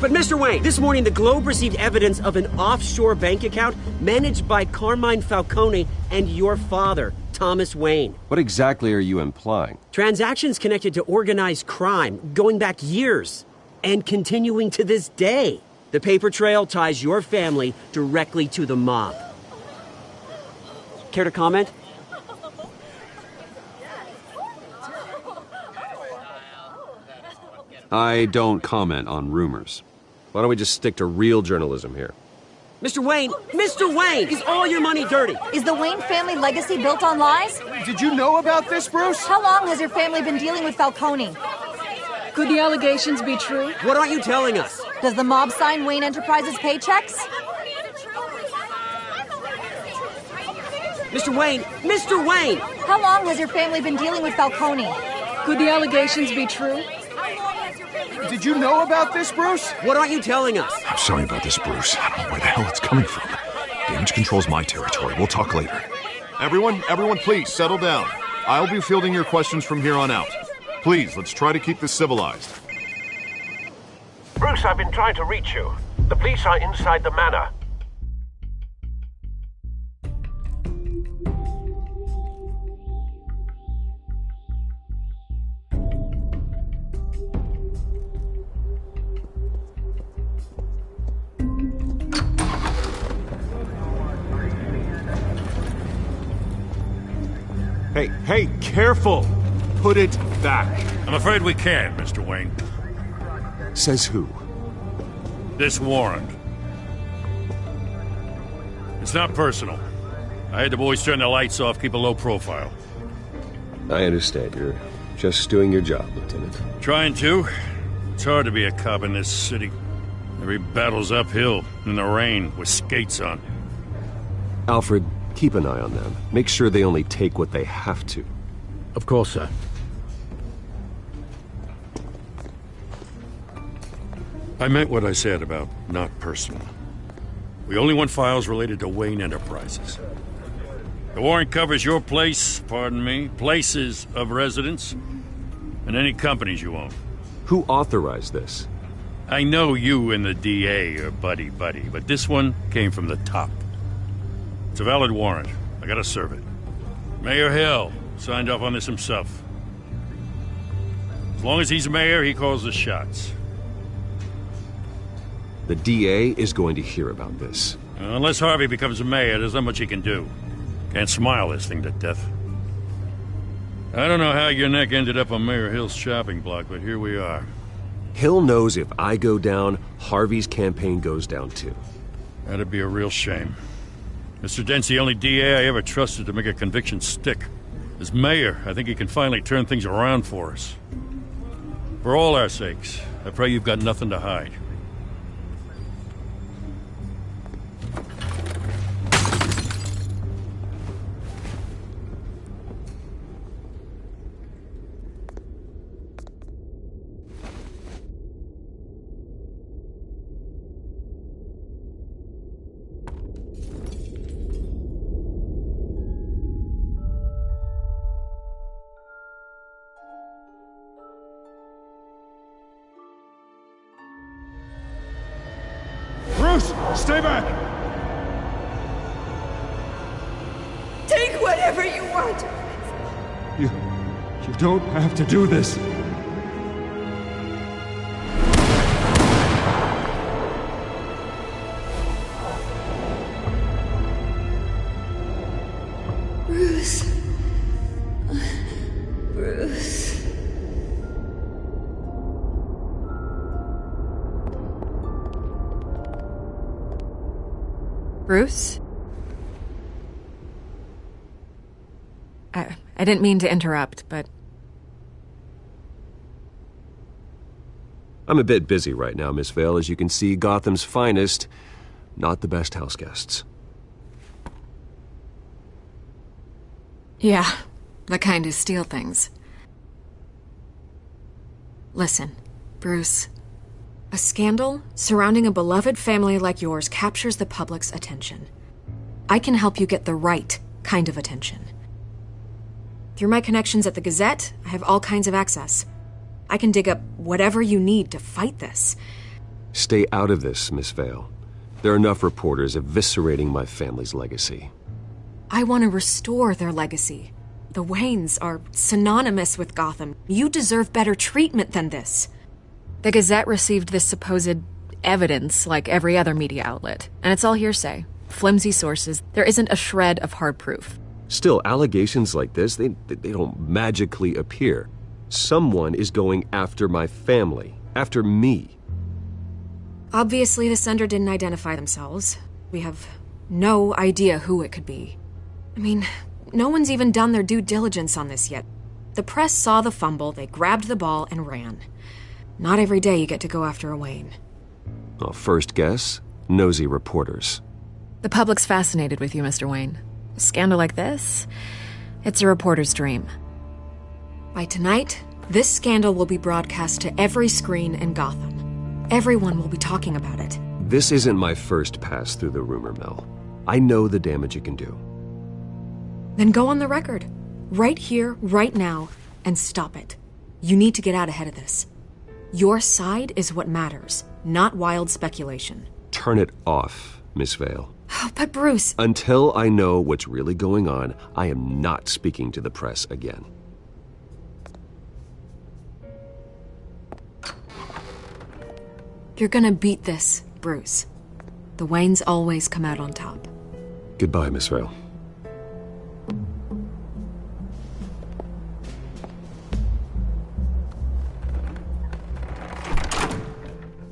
But Mr. Wayne, this morning the Globe received evidence of an offshore bank account managed by Carmine Falcone and your father, Thomas Wayne.
What exactly are you implying?
Transactions connected to organized crime going back years and continuing to this day. The paper trail ties your family directly to the mob. Care to comment?
I don't comment on rumors. Why don't we just stick to real journalism here?
Mr. Wayne, is all your money dirty?
Is the Wayne family legacy built on lies?
Did you know about this, Bruce?
How long has your family been dealing with Falcone?
Could the allegations be true?
What aren't you telling us?
Does the mob sign Wayne Enterprises paychecks?
Mr. Wayne!
How long has your family been dealing with Falcone?
Could the allegations be true?
Did you know about this, Bruce?
What aren't you telling us?
I'm sorry about this, Bruce. I don't know where the hell it's coming from. Damage control's my territory. We'll talk later.
Everyone, please settle down. I'll be fielding your questions from here on out. Please, let's try to keep this civilized.
Bruce, I've been trying to reach you. The police are inside the manor.
Hey, careful! Put it back.
I'm afraid we can't, Mr. Wayne.
Says who?
This warrant. It's not personal. I had the boys turn the lights off, keep a low profile.
I understand. You're just doing your job, Lieutenant.
Trying to. It's hard to be a cop in this city. Every battle's uphill, in the rain, with skates on.
Alfred, keep an eye on them. Make sure they only take what they have to.
Of course, sir.
I meant what I said about not personal. We only want files related to Wayne Enterprises. The warrant covers your place, pardon me, places of residence, and any companies you own.
Who authorized this?
I know you and the DA are buddy-buddy, but this one came from the top. It's a valid warrant. I gotta serve it. Mayor Hill signed off on this himself. As long as he's mayor, he calls the shots.
The DA is going to hear about this.
Unless Harvey becomes mayor, there's not much he can do. Can't smile this thing to death. I don't know how your neck ended up on Mayor Hill's shopping block, but here we are.
Hill knows if I go down, Harvey's campaign goes down too.
That'd be a real shame. Mr. Dent's the only DA I ever trusted to make a conviction stick.
As mayor, I think he can finally turn things around for us. For all our sakes, I pray you've got nothing to hide.
Bruce, stay back!
Take whatever you want.
You don't have to do this.
Bruce. Bruce.
Bruce? I didn't mean to interrupt, but...
I'm a bit busy right now, Miss Vale. As you can see, Gotham's finest, not the best house guests.
Yeah, the kind who steal things. Listen, Bruce. A scandal surrounding a beloved family like yours captures the public's attention. I can help you get the right kind of attention. Through my connections at the Gazette, I have all kinds of access. I can dig up whatever you need to fight this.
Stay out of this, Miss Vale. There are enough reporters eviscerating my family's legacy.
I want to restore their legacy. The Waynes are synonymous with Gotham. You deserve better treatment than this. The Gazette received this supposed evidence like every other media outlet, and it's all hearsay. Flimsy sources. There isn't a shred of hard proof.
Still, allegations like this, they don't magically appear. Someone is going after my family, after me.
Obviously, the sender didn't identify themselves. We have no idea who it could be. I mean, no one's even done their due diligence on this yet. The press saw the fumble, they grabbed the ball and ran. Not every day you get to go after a Wayne.
Well, first guess, nosy reporters.
The public's fascinated with you, Mr. Wayne. A scandal like this, it's a reporter's dream. By tonight, this scandal will be broadcast to every screen in Gotham. Everyone will be talking about it.
This isn't my first pass through the rumor mill. I know the damage it can do.
Then go on the record. Right here, right now, and stop it. You need to get out ahead of this. Your side is what matters, not wild speculation.
Turn it off, Miss Vale.
Oh, but Bruce...
Until I know what's really going on, I am not speaking to the press again.
You're gonna beat this, Bruce. The Waynes always come out on top.
Goodbye, Miss Vale.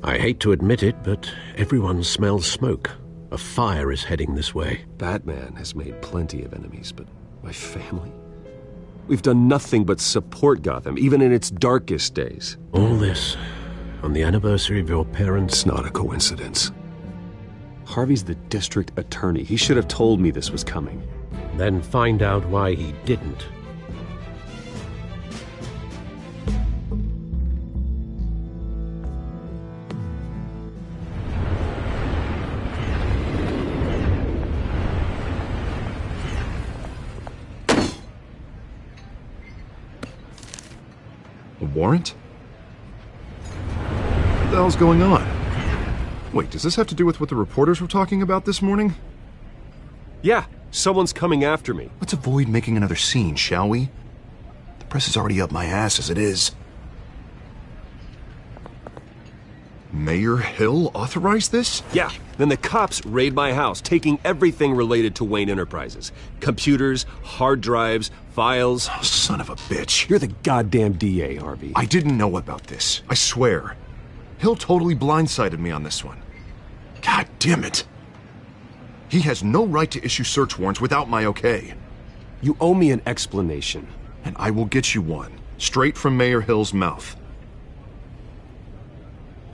I hate to admit it, but everyone smells smoke. A fire is heading this way.
Batman has made plenty of enemies, but my family? We've done nothing but support Gotham, even in its darkest days.
All this on the anniversary of your parents'...
It's not a coincidence. Harvey's the district attorney. He should have told me this was coming.
Then find out why he didn't.
A warrant? What the hell's going on? Wait, does this have to do with what the reporters were talking about this morning?
Yeah, someone's coming after me.
Let's avoid making another scene, shall we? The press is already up my ass as it is. Mayor Hill authorized this?
Yeah, then the cops raid my house, taking everything related to Wayne Enterprises. Computers, hard drives, files.
Oh, son of a bitch.
You're the goddamn DA, Harvey.
I didn't know about this. I swear. Hill totally blindsided me on this one. God damn it. He has no right to issue search warrants without my okay.
You owe me an explanation.
And I will get you one, straight from Mayor Hill's mouth.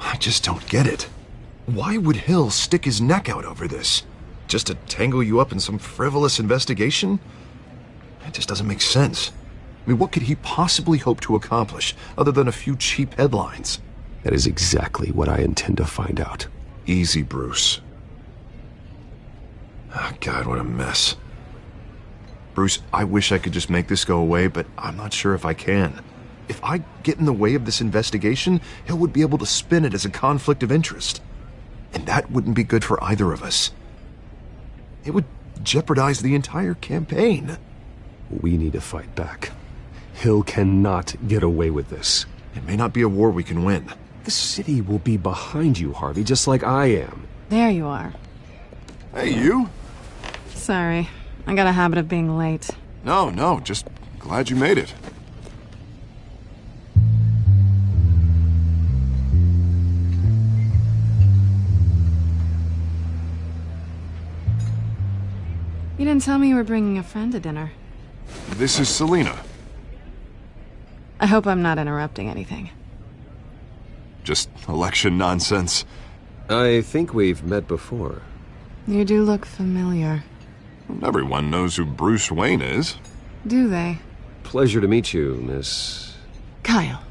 I just don't get it. Why would Hill stick his neck out over this? Just to tangle you up in some frivolous investigation? It just doesn't make sense. I mean, what could he possibly hope to accomplish other than a few cheap headlines?
That is exactly what I intend to find out.
Easy, Bruce. Oh, God, what a mess. Bruce, I wish I could just make this go away, but I'm not sure if I can. If I get in the way of this investigation, Hill would be able to spin it as a conflict of interest. And that wouldn't be good for either of us. It would jeopardize the entire campaign.
We need to fight back. Hill cannot get away with this.
It may not be a war we can win.
The city will be behind you, Harvey, just like I am.
There you are.
Hey, you?
Sorry. I got a habit of being late.
No, just glad you made it.
You didn't tell me you were bringing a friend to dinner.
This is Selina.
I hope I'm not interrupting anything.
Just election nonsense.
I think we've met before.
You do look familiar.
Everyone knows who Bruce Wayne is.
Do they?
Pleasure to meet you, Miss...
Kyle.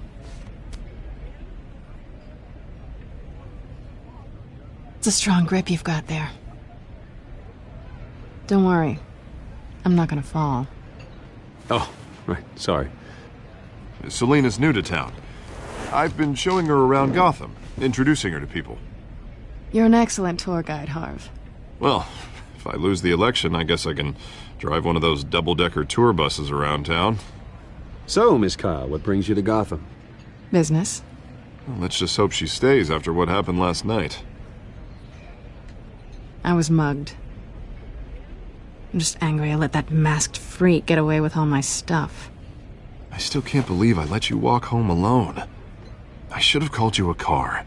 It's a strong grip you've got there. Don't worry. I'm not gonna fall.
Oh, right, sorry.
Selina's new to town. I've been showing her around Gotham, introducing her to people.
You're an excellent tour guide, Harv.
Well, if I lose the election, I guess I can drive one of those double-decker tour buses around town.
So, Miss Kyle, what brings you to Gotham?
Business.
Well, let's just hope she stays after what happened last night.
I was mugged. I'm just angry I let that masked freak get away with all my stuff.
I still can't believe I let you walk home alone. I should have called you a car.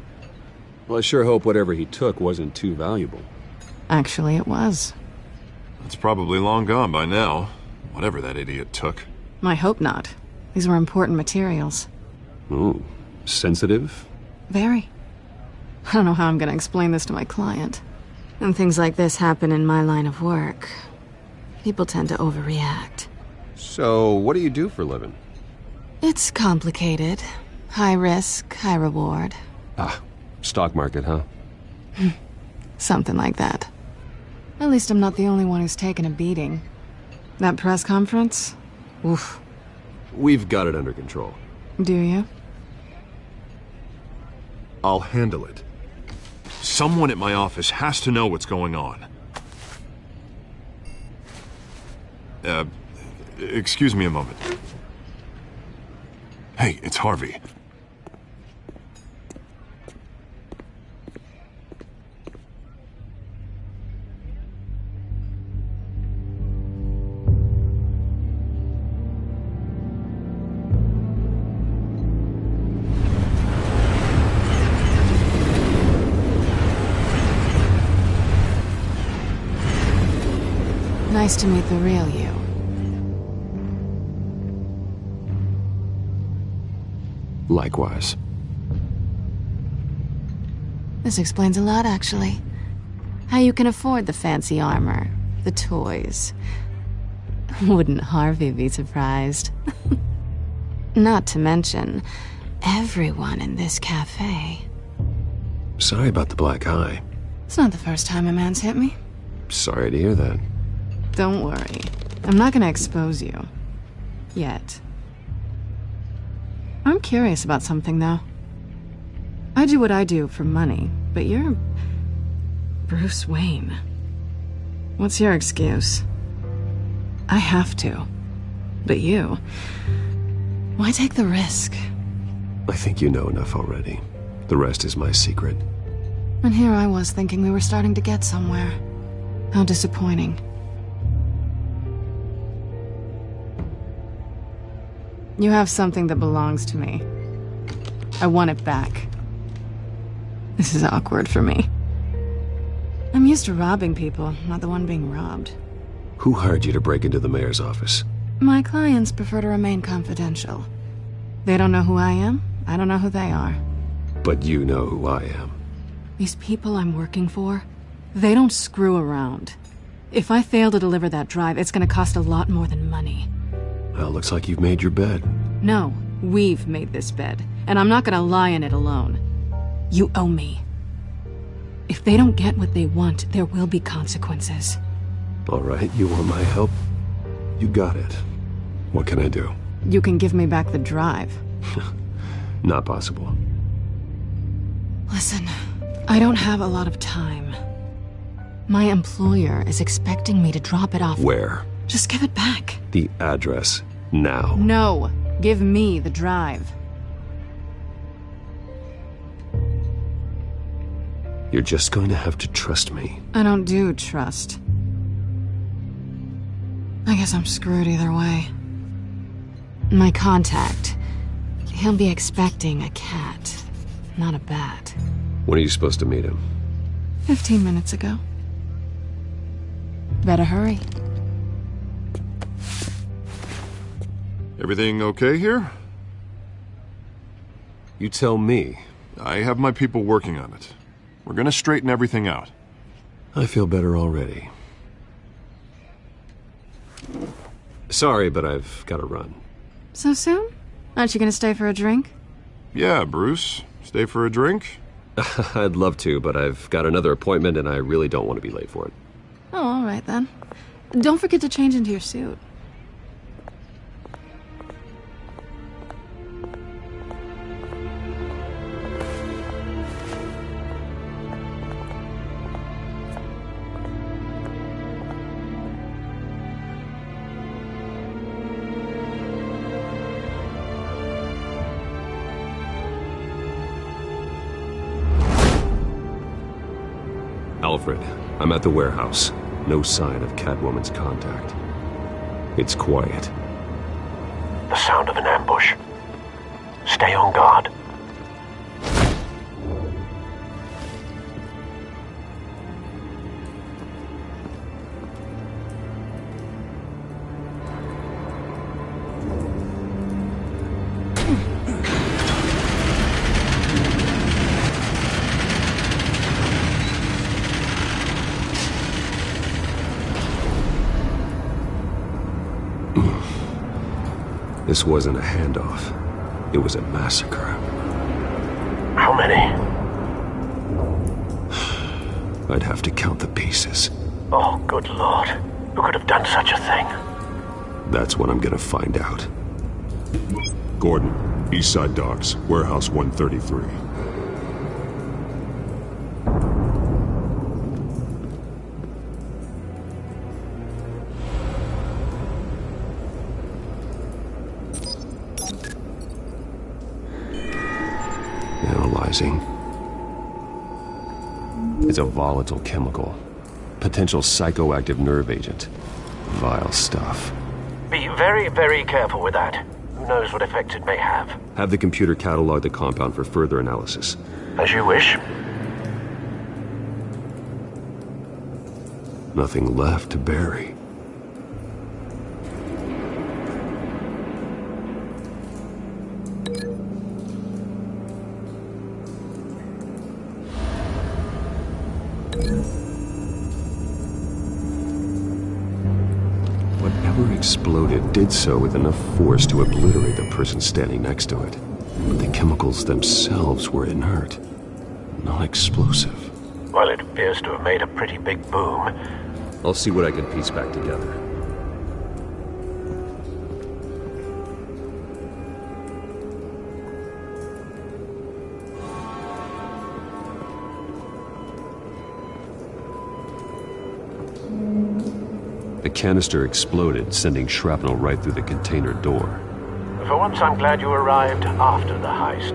Well, I sure hope whatever he took wasn't too valuable.
Actually, it was.
It's probably long gone by now, whatever that idiot took.
I hope not. These were important materials.
Ooh, sensitive?
Very. I don't know how I'm gonna explain this to my client. When things like this happen in my line of work, people tend to overreact.
So, what do you do for a living?
It's complicated. High risk, high reward.
Ah, stock market, huh?
Something like that. At least I'm not the only one who's taken a beating. That press conference? Oof.
We've got it under control.
Do you?
I'll handle it. Someone at my office has to know what's going on. Excuse me a moment. Hey, it's Harvey.
Nice to meet the real you.
Likewise.
This explains a lot, actually. How you can afford the fancy armor, the toys. Wouldn't Harvey be surprised? Not to mention, everyone in this cafe.
Sorry about the black eye.
It's not the first time a man's hit me.
Sorry to hear that.
Don't worry. I'm not gonna expose you. Yet. I'm curious about something, though. I do what I do for money, but you're... Bruce Wayne. What's your excuse? I have to. But you... Why take the risk?
I think you know enough already. The rest is my secret.
And here I was thinking we were starting to get somewhere. How disappointing. You have something that belongs to me. I want it back. This is awkward for me. I'm used to robbing people, not the one being robbed.
Who hired you to break into the mayor's office?
My clients prefer to remain confidential. They don't know who I am. I don't know who they are.
But you know who I am.
These people I'm working for, they don't screw around. If I fail to deliver that drive, it's gonna cost a lot more than money.
Well, looks like you've made your bed.
No, we've made this bed, and I'm not gonna lie in it alone. You owe me. If they don't get what they want, there will be consequences.
All right, you want my help? You got it. What can I do?
You can give me back the drive.
Not possible.
Listen, I don't have a lot of time. My employer is expecting me to drop it off.
Where?
Just give it back.
The address, now.
No, give me the drive.
You're just going to have to trust me.
I don't do trust. I guess I'm screwed either way. My contact, he'll be expecting a cat, not a bat.
When are you supposed to meet him?
15 minutes ago. Better hurry.
Everything okay here?
You tell me.
I have my people working on it. We're gonna straighten everything out.
I feel better already. Sorry, but I've got to run.
So soon? Aren't you gonna stay for a drink?
Yeah, Bruce. Stay for a drink?
I'd love to, but I've got another appointment and I really don't want to be late for it.
Oh, all right then. Don't forget to change into your suit.
Alfred, I'm at the warehouse. No sign of Catwoman's contact. It's quiet.
The sound of an ambush. Stay on guard.
This wasn't a handoff. It was a massacre.
How many?
I'd have to count the pieces.
Oh, good Lord. Who could have done such a thing?
That's what I'm gonna find out.
Gordon, Eastside Docks, Warehouse 133.
Analyzing. It's a volatile chemical. Potential psychoactive nerve agent. Vile stuff.
Be very, very careful with that. Who knows what effects it may have.
Have the computer catalog the compound for further analysis.
As you wish.
Nothing left to bury. Whatever exploded did so with enough force to obliterate the person standing next to it. But the chemicals themselves were inert, not explosive.
Well, it appears to have made a pretty big boom.
I'll see what I can piece back together. The canister exploded, sending shrapnel right through the container door.
For once, I'm glad you arrived after the heist.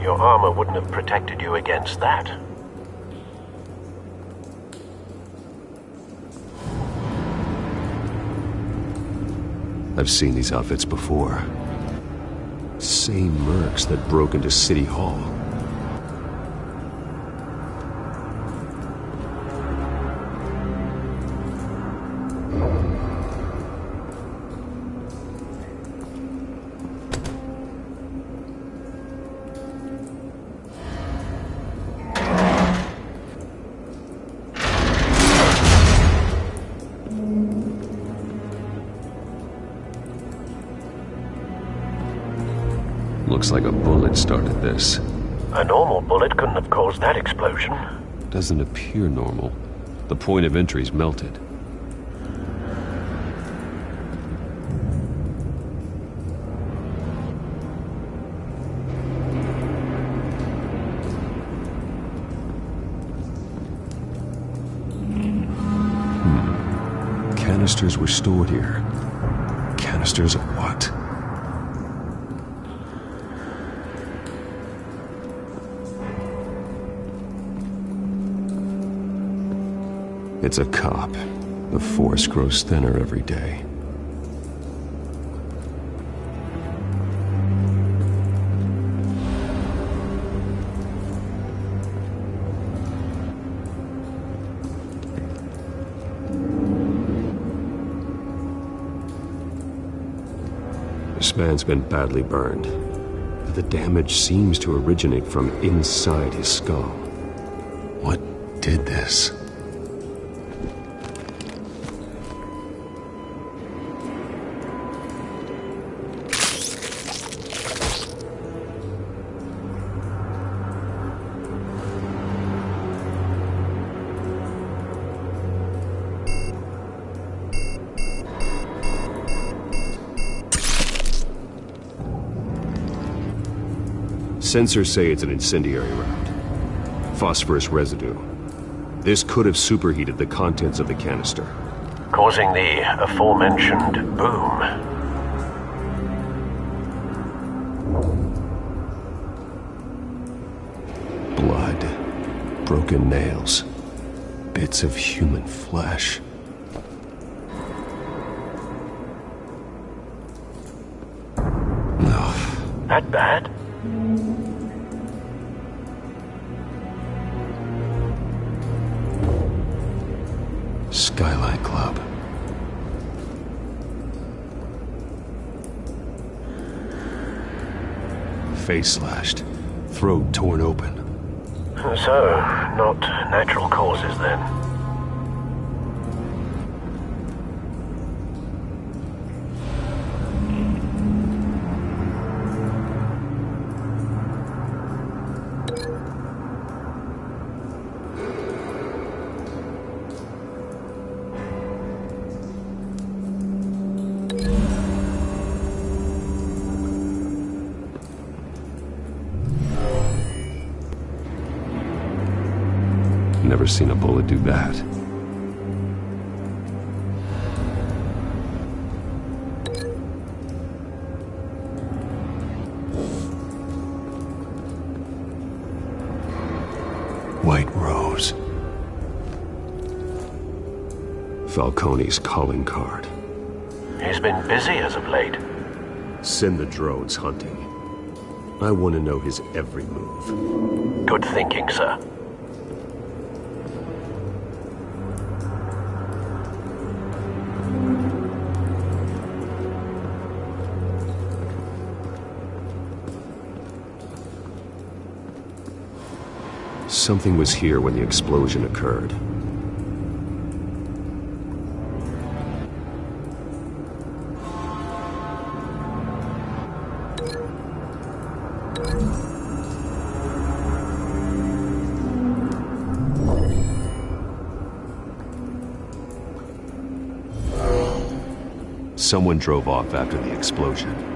Your armor wouldn't have protected you against that.
I've seen these outfits before. Same mercs that broke into City Hall. Looks like a bullet started this.
A normal bullet couldn't have caused that explosion.
Doesn't appear normal. The point of entry's melted. Canisters were stored here. Canisters of what? It's a cop. The force grows thinner every day. This man's been badly burned. The damage seems to originate from inside his skull. What did this? Sensors say it's an incendiary round. Phosphorus residue. This could have superheated the contents of the canister,
causing the aforementioned boom.
Blood. Broken nails. Bits of human flesh. No.
That bad?
Skylight Club. Face slashed, throat torn open.
So, not natural causes then.
Never seen a bullet do that. White Rose. Falcone's calling card.
He's been busy as of late.
Send the drones hunting. I want to know his every move.
Good thinking, sir.
Something was here when the explosion occurred. Someone drove off after the explosion.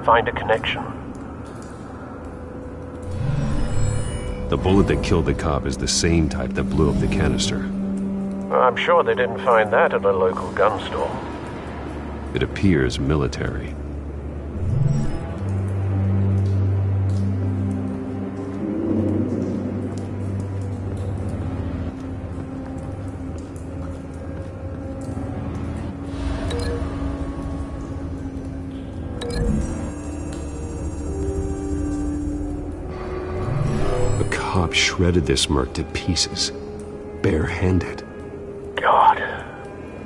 Find a connection.
The bullet that killed the cop is the same type that blew up the canister.
I'm sure they didn't find that at a local gun store.
It appears military. Shredded this merc to pieces, barehanded.
God,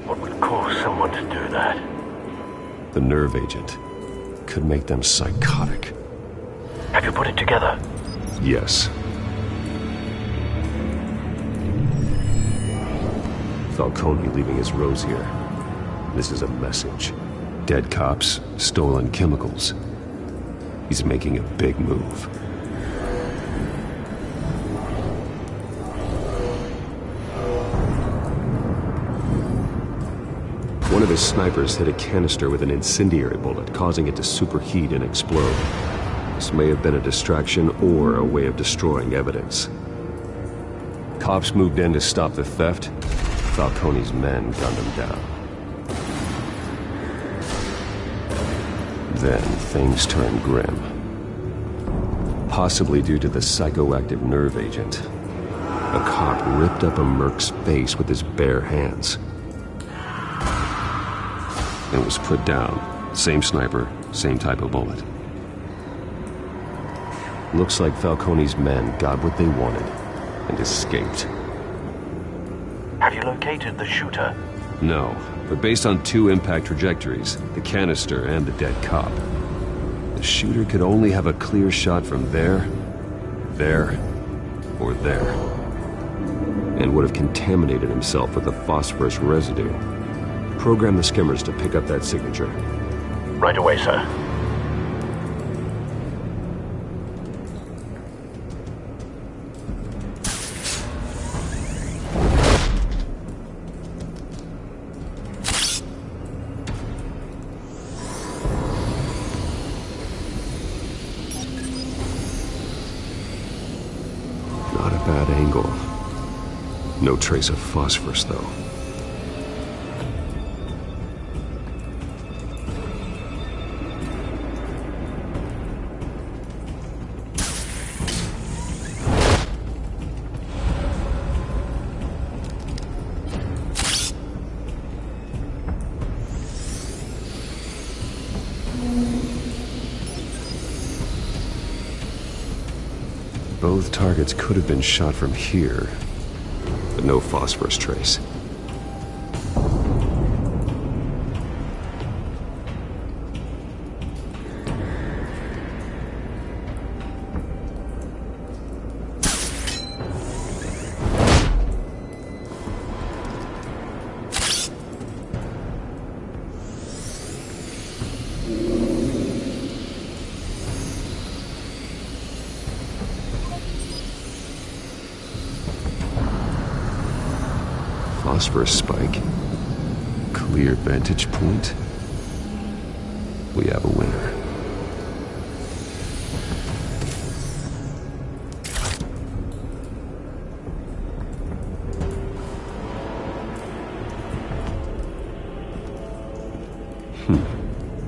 what would cause someone to do that?
The nerve agent could make them psychotic.
Have you put it together?
Yes. Falcone leaving his rose here. This is a message. Dead cops, stolen chemicals. He's making a big move. One of his snipers hit a canister with an incendiary bullet, causing it to superheat and explode. This may have been a distraction or a way of destroying evidence. Cops moved in to stop the theft. Falcone's men gunned him down. Then things turned grim. Possibly due to the psychoactive nerve agent. A cop ripped up a merc's face with his bare hands. And was put down. Same sniper, same type of bullet. Looks like Falcone's men got what they wanted and escaped.
Have you located the shooter?
No, but based on 2 impact trajectories, the canister and the dead cop, the shooter could only have a clear shot from there, or there, and would have contaminated himself with the phosphorus residue. Program the skimmers to pick up that signature.
Right away, sir.
Not a bad angle. No trace of phosphorus, though. Both targets could have been shot from here, but no phosphorus trace. Phosphorus spike. Clear vantage point. We have a winner.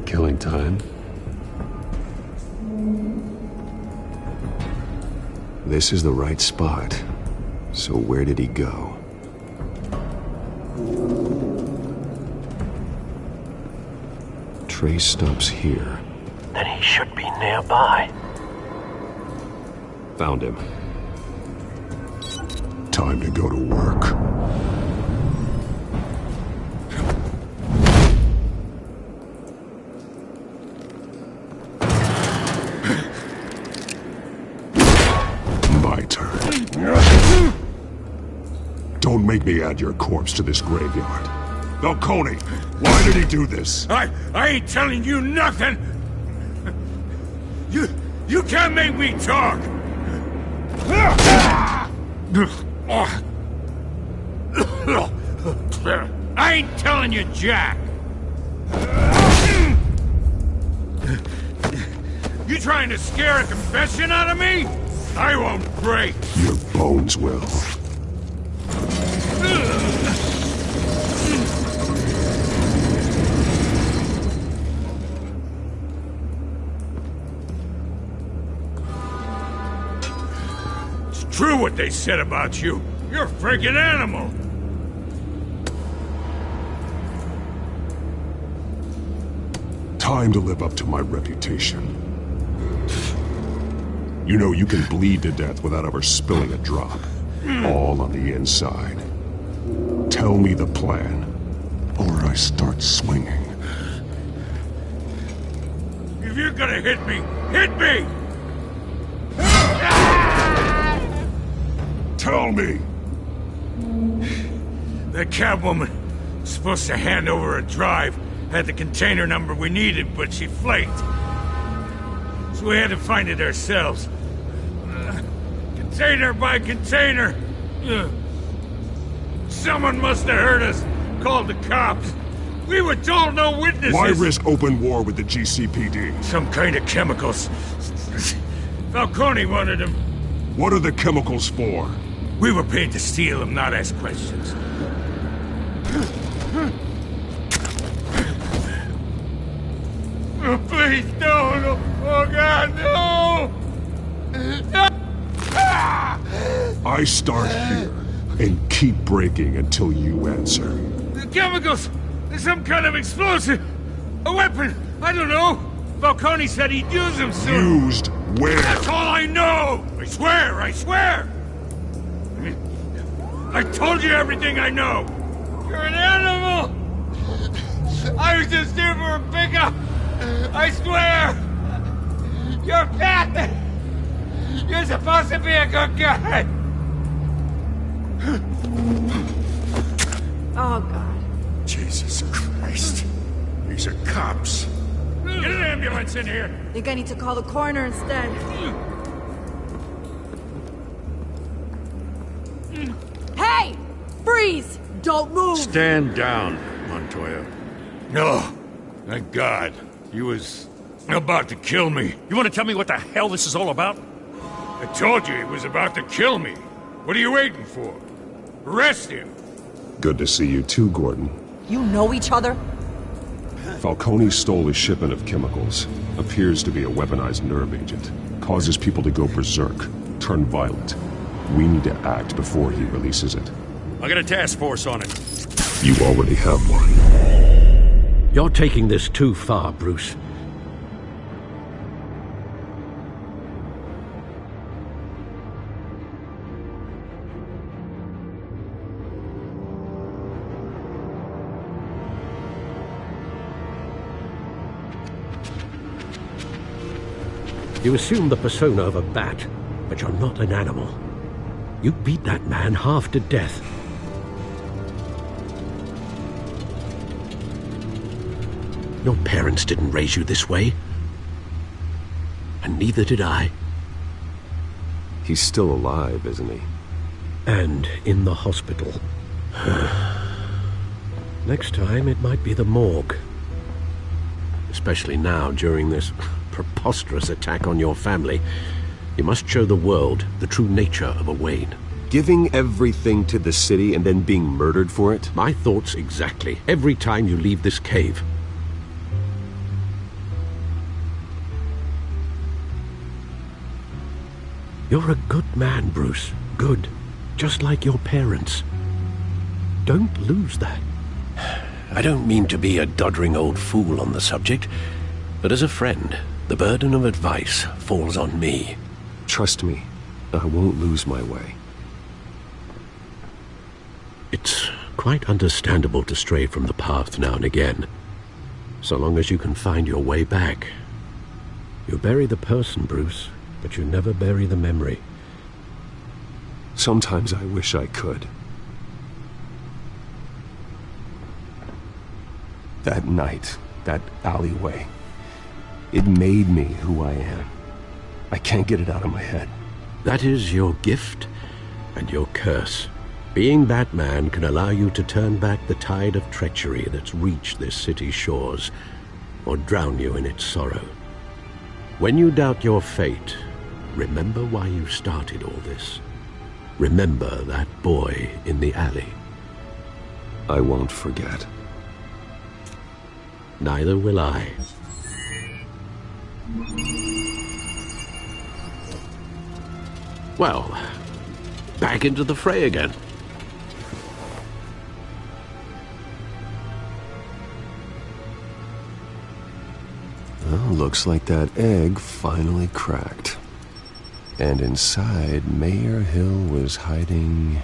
Killing time. This is the right spot. So where did he go? Trace stops here.
Then he should be nearby.
Found him.
Time to go to work. My turn. Don't make me add your corpse to this graveyard. Falcone, why did he do this?
I ain't telling you nothing! You can't make me talk! I ain't telling you, Jack!
trying to scare a confession out of me? I won't break.
Your bones will.
It's true what they said about you. You're a freaking animal.
Time to live up to my reputation. You know you can bleed to death without ever spilling a drop. All on the inside. Tell me the plan, or I start swinging.
If you're gonna hit me, hit me!
Tell me!
The cabwoman was supposed to hand over a drive, had the container number we needed, but she flaked. So we had to find it ourselves. Container by container. Someone must have heard us, called the cops. We were told no witnesses.
Why risk open war with the GCPD?
Some kind of chemicals. Falcone wanted them.
What are the chemicals for?
We were paid to steal them, not ask questions. Oh, please, no. Oh, God, no!
I start here and keep breaking until you answer.
The chemicals! There's some kind of explosive! A weapon! I don't know! Falcone said he'd use them soon!
Used where?
That's all I know! I swear! I told you everything I know! You're an animal! I was just here for a pickup! I swear! You're fat! You're supposed to be a good guy!
Oh, God.
Jesus Christ. These are cops.
Get an ambulance in here!
Think I need to call the coroner instead.
Hey! Freeze! Don't move!
Stand down, Montoya.
No. Thank God. He was about to kill me.
You want to tell me what the hell this is all about?
I told you he was about to kill me. What are you waiting for? Arrest him.
Good to see you too, Gordon.
You know each other?
Falcone stole a shipment of chemicals. Appears to be a weaponized nerve agent. Causes people to go berserk, turn violent. We need to act before he releases it.
I got a task force on it.
You already have one.
You're taking this too far, Bruce. You assume the persona of a bat, but you're not an animal. You beat that man half to death. Your parents didn't raise you this way. And neither did I.
He's still alive, isn't he?
And in the hospital. Next time, it might be the morgue. Especially now, during this preposterous attack on your family. You must show the world the true nature of a Wayne.
Giving everything to the city and then being murdered for it?
My thoughts exactly. Every time you leave this cave. You're a good man, Bruce. Good. Just like your parents. Don't lose that. I don't mean to be a doddering old fool on the subject, but as a friend, the burden of advice falls on me.
Trust me, I won't lose my way.
It's quite understandable to stray from the path now and again, so long as you can find your way back. You bury the person, Bruce, but you never bury the memory.
Sometimes I wish I could. That night, that alleyway, it made me who I am. I can't get it out of my head.
That is your gift and your curse. Being Batman can allow you to turn back the tide of treachery that's reached this city's shores, or drown you in its sorrow. When you doubt your fate, remember why you started all this. Remember that boy in the alley.
I won't forget.
Neither will I. Well, back into the fray again.
Well, looks like that egg finally cracked. And inside, Mayor Hill was hiding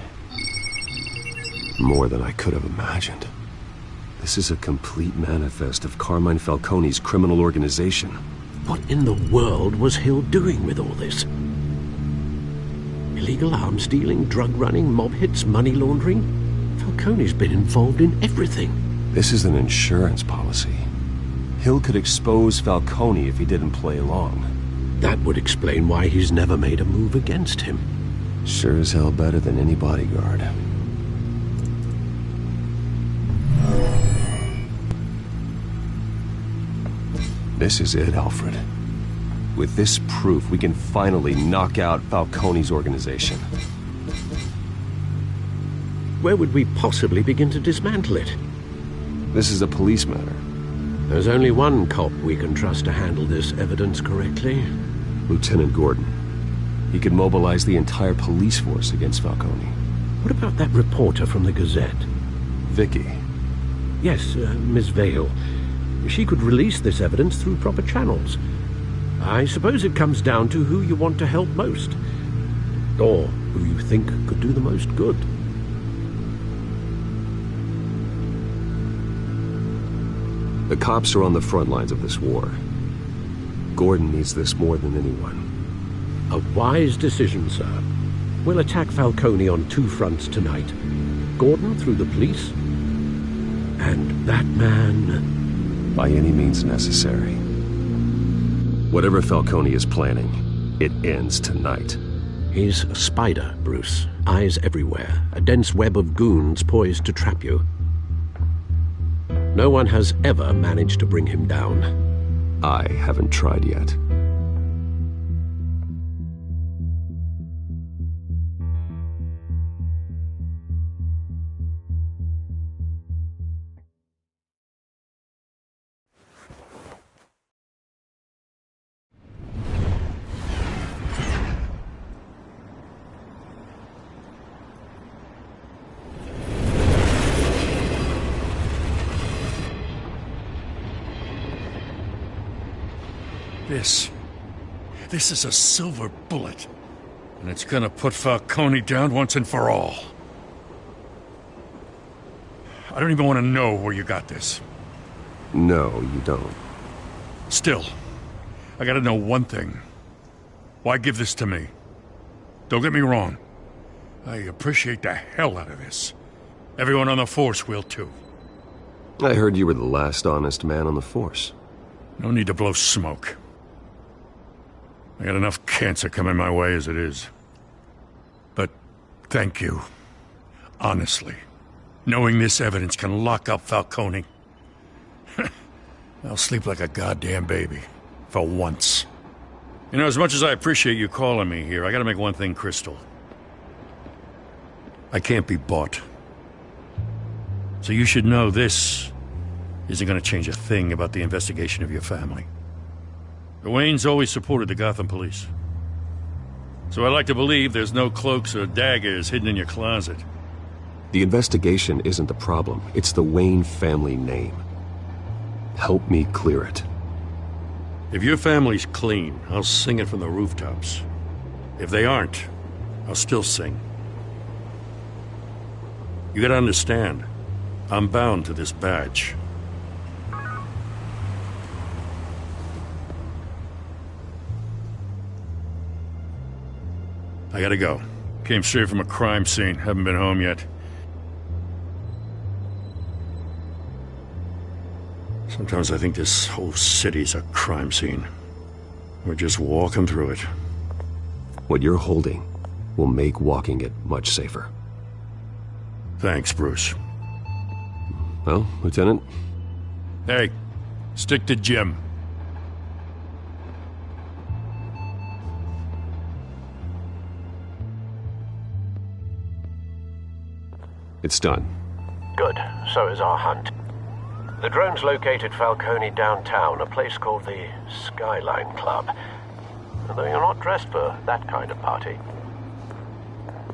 more than I could have imagined. This is a complete manifest of Carmine Falcone's criminal organization.
What in the world was Hill doing with all this? Illegal arms dealing, drug running, mob hits, money laundering? Falcone's been involved in everything.
This is an insurance policy. Hill could expose Falcone if he didn't play along.
That would explain why he's never made a move against him.
Sure as hell better than any bodyguard. This is it, Alfred. With this proof, we can finally knock out Falcone's organization.
Where would we possibly begin to dismantle it?
This is a police matter.
There's only one cop we can trust to handle this evidence correctly.
Lieutenant Gordon. He could mobilize the entire police force against Falcone.
What about that reporter from the Gazette?
Vicky.
Yes, Miss Vale. She could release this evidence through proper channels. I suppose it comes down to who you want to help most. Or who you think could do the most good.
The cops are on the front lines of this war. Gordon needs this more than anyone.
A wise decision, sir. We'll attack Falcone on two fronts tonight. Gordon through the police, and that man...
by any means necessary. Whatever Falcone is planning, it ends tonight.
He's a spider, Bruce. Eyes everywhere. A dense web of goons poised to trap you. No one has ever managed to bring him down.
I haven't tried yet.
This is a silver bullet. And it's gonna put Falcone down once and for all. I don't even want to know where you got this.
No, you don't.
Still, I gotta know one thing. Why give this to me? Don't get me wrong. I appreciate the hell out of this. Everyone on the force will too.
I heard you were the last honest man on the force.
No need to blow smoke. I got enough cancer coming my way as it is. But thank you. Honestly. Knowing this evidence can lock up Falcone. I'll sleep like a goddamn baby. For once. You know, as much as I appreciate you calling me here, I gotta make one thing crystal. I can't be bought. So you should know this isn't gonna change a thing about the investigation of your family. The Waynes always supported the Gotham police. So I like to believe there's no cloaks or daggers hidden in your closet.
The investigation isn't the problem. It's the Wayne family name. Help me clear it.
If your family's clean, I'll sing it from the rooftops. If they aren't, I'll still sing. You gotta understand, I'm bound to this badge. I gotta go. Came straight from a crime scene. Haven't been home yet. Sometimes I think this whole city's a crime scene. We're just walking through it.
What you're holding will make walking it much safer.
Thanks, Bruce.
Well, Lieutenant?
Hey, stick to Jim.
It's done.
Good. So is our hunt. The drone's located Falcone downtown, a place called the Skyline Club. Although you're not dressed for that kind of party.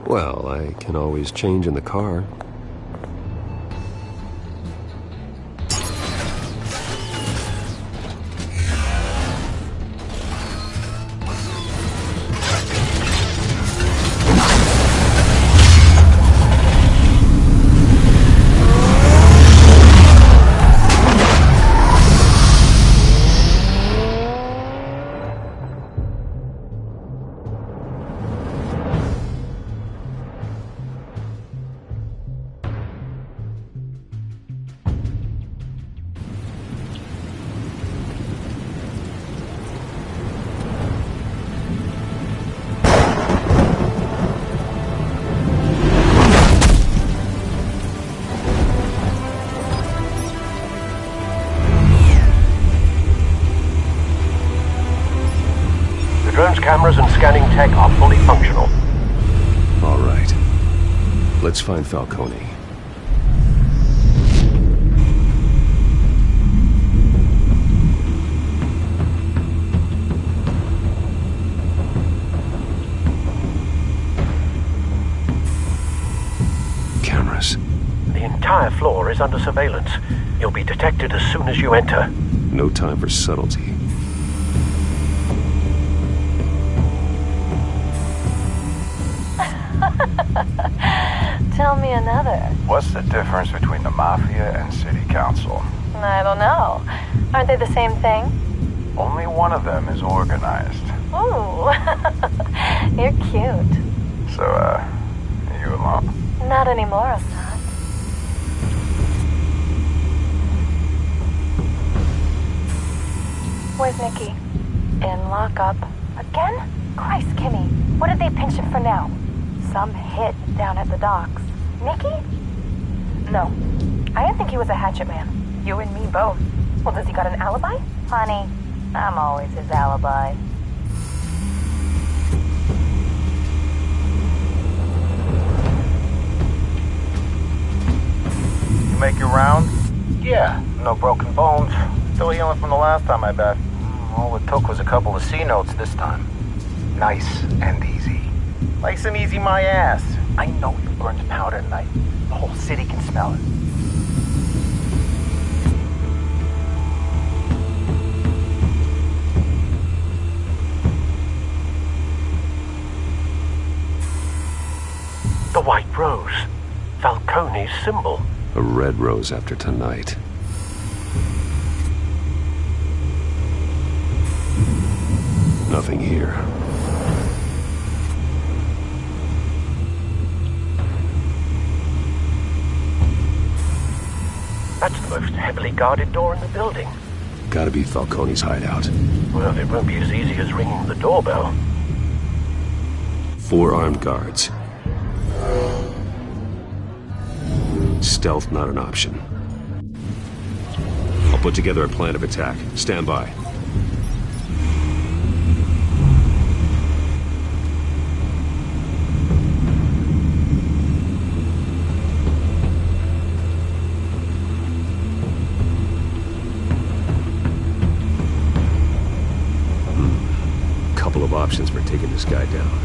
Well, I can always change in the car.
Cameras and scanning tech are fully functional.
All right. Let's find Falcone. Cameras.
The entire floor is under surveillance. You'll be detected as soon as you enter.
No time for subtlety.
Tell me another.
What's the difference between the Mafia and City Council?
I don't know. Aren't they the same thing?
Only one of them is organized.
Ooh. You're cute.
So, are you alone?
Not anymore, Assad. Where's Nikki? In lockup. Again? Christ, Kimmy. What did they pinch him for now? Some hit down at the docks. Nikki? No. I didn't think he was a hatchet man. You and me both. Well, does he got an alibi? Honey, I'm always his alibi.
You make your round? Yeah, no broken bones. Still healing from the last time, I bet. All it took was a couple of C notes this time. Nice and easy. Nice and easy my ass. I know you burned powder tonight. The whole city can smell it.
The white rose. Falcone's symbol.
A red rose after tonight. Nothing here.
That's the most heavily guarded door in the building.
Gotta be Falcone's hideout.
Well, it won't be as easy as ringing the doorbell.
4 armed guards. Stealth not an option. I'll put together a plan of attack. Stand by. Couple of options for taking this guy down.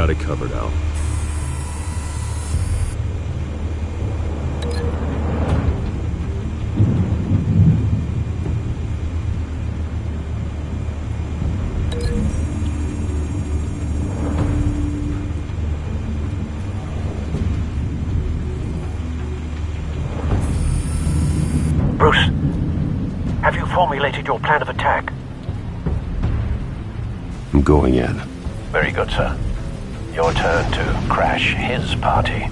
got it covered, Al.
Bruce, have you formulated your plan of attack?
I'm going in.
Very good, sir. Your turn to crash his party.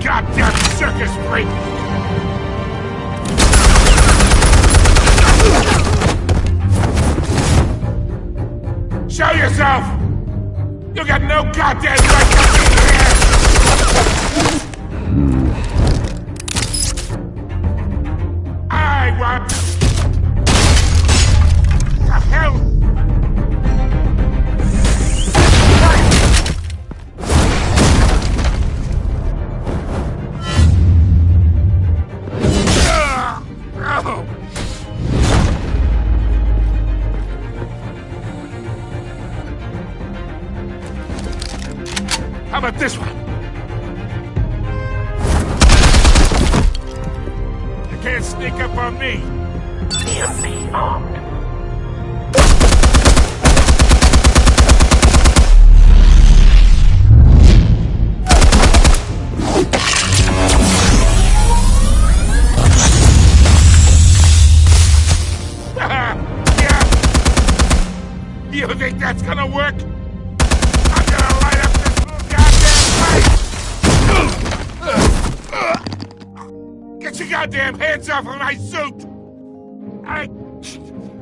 Goddamn circus freak! Show yourself! You got no goddamn right to be here! I want... The hell? How about this one? You can't sneak up on me.
EMP armed.
Yeah. You think that's gonna work? I'm gonna light up this little goddamn place! Get your goddamn hands off of my suit!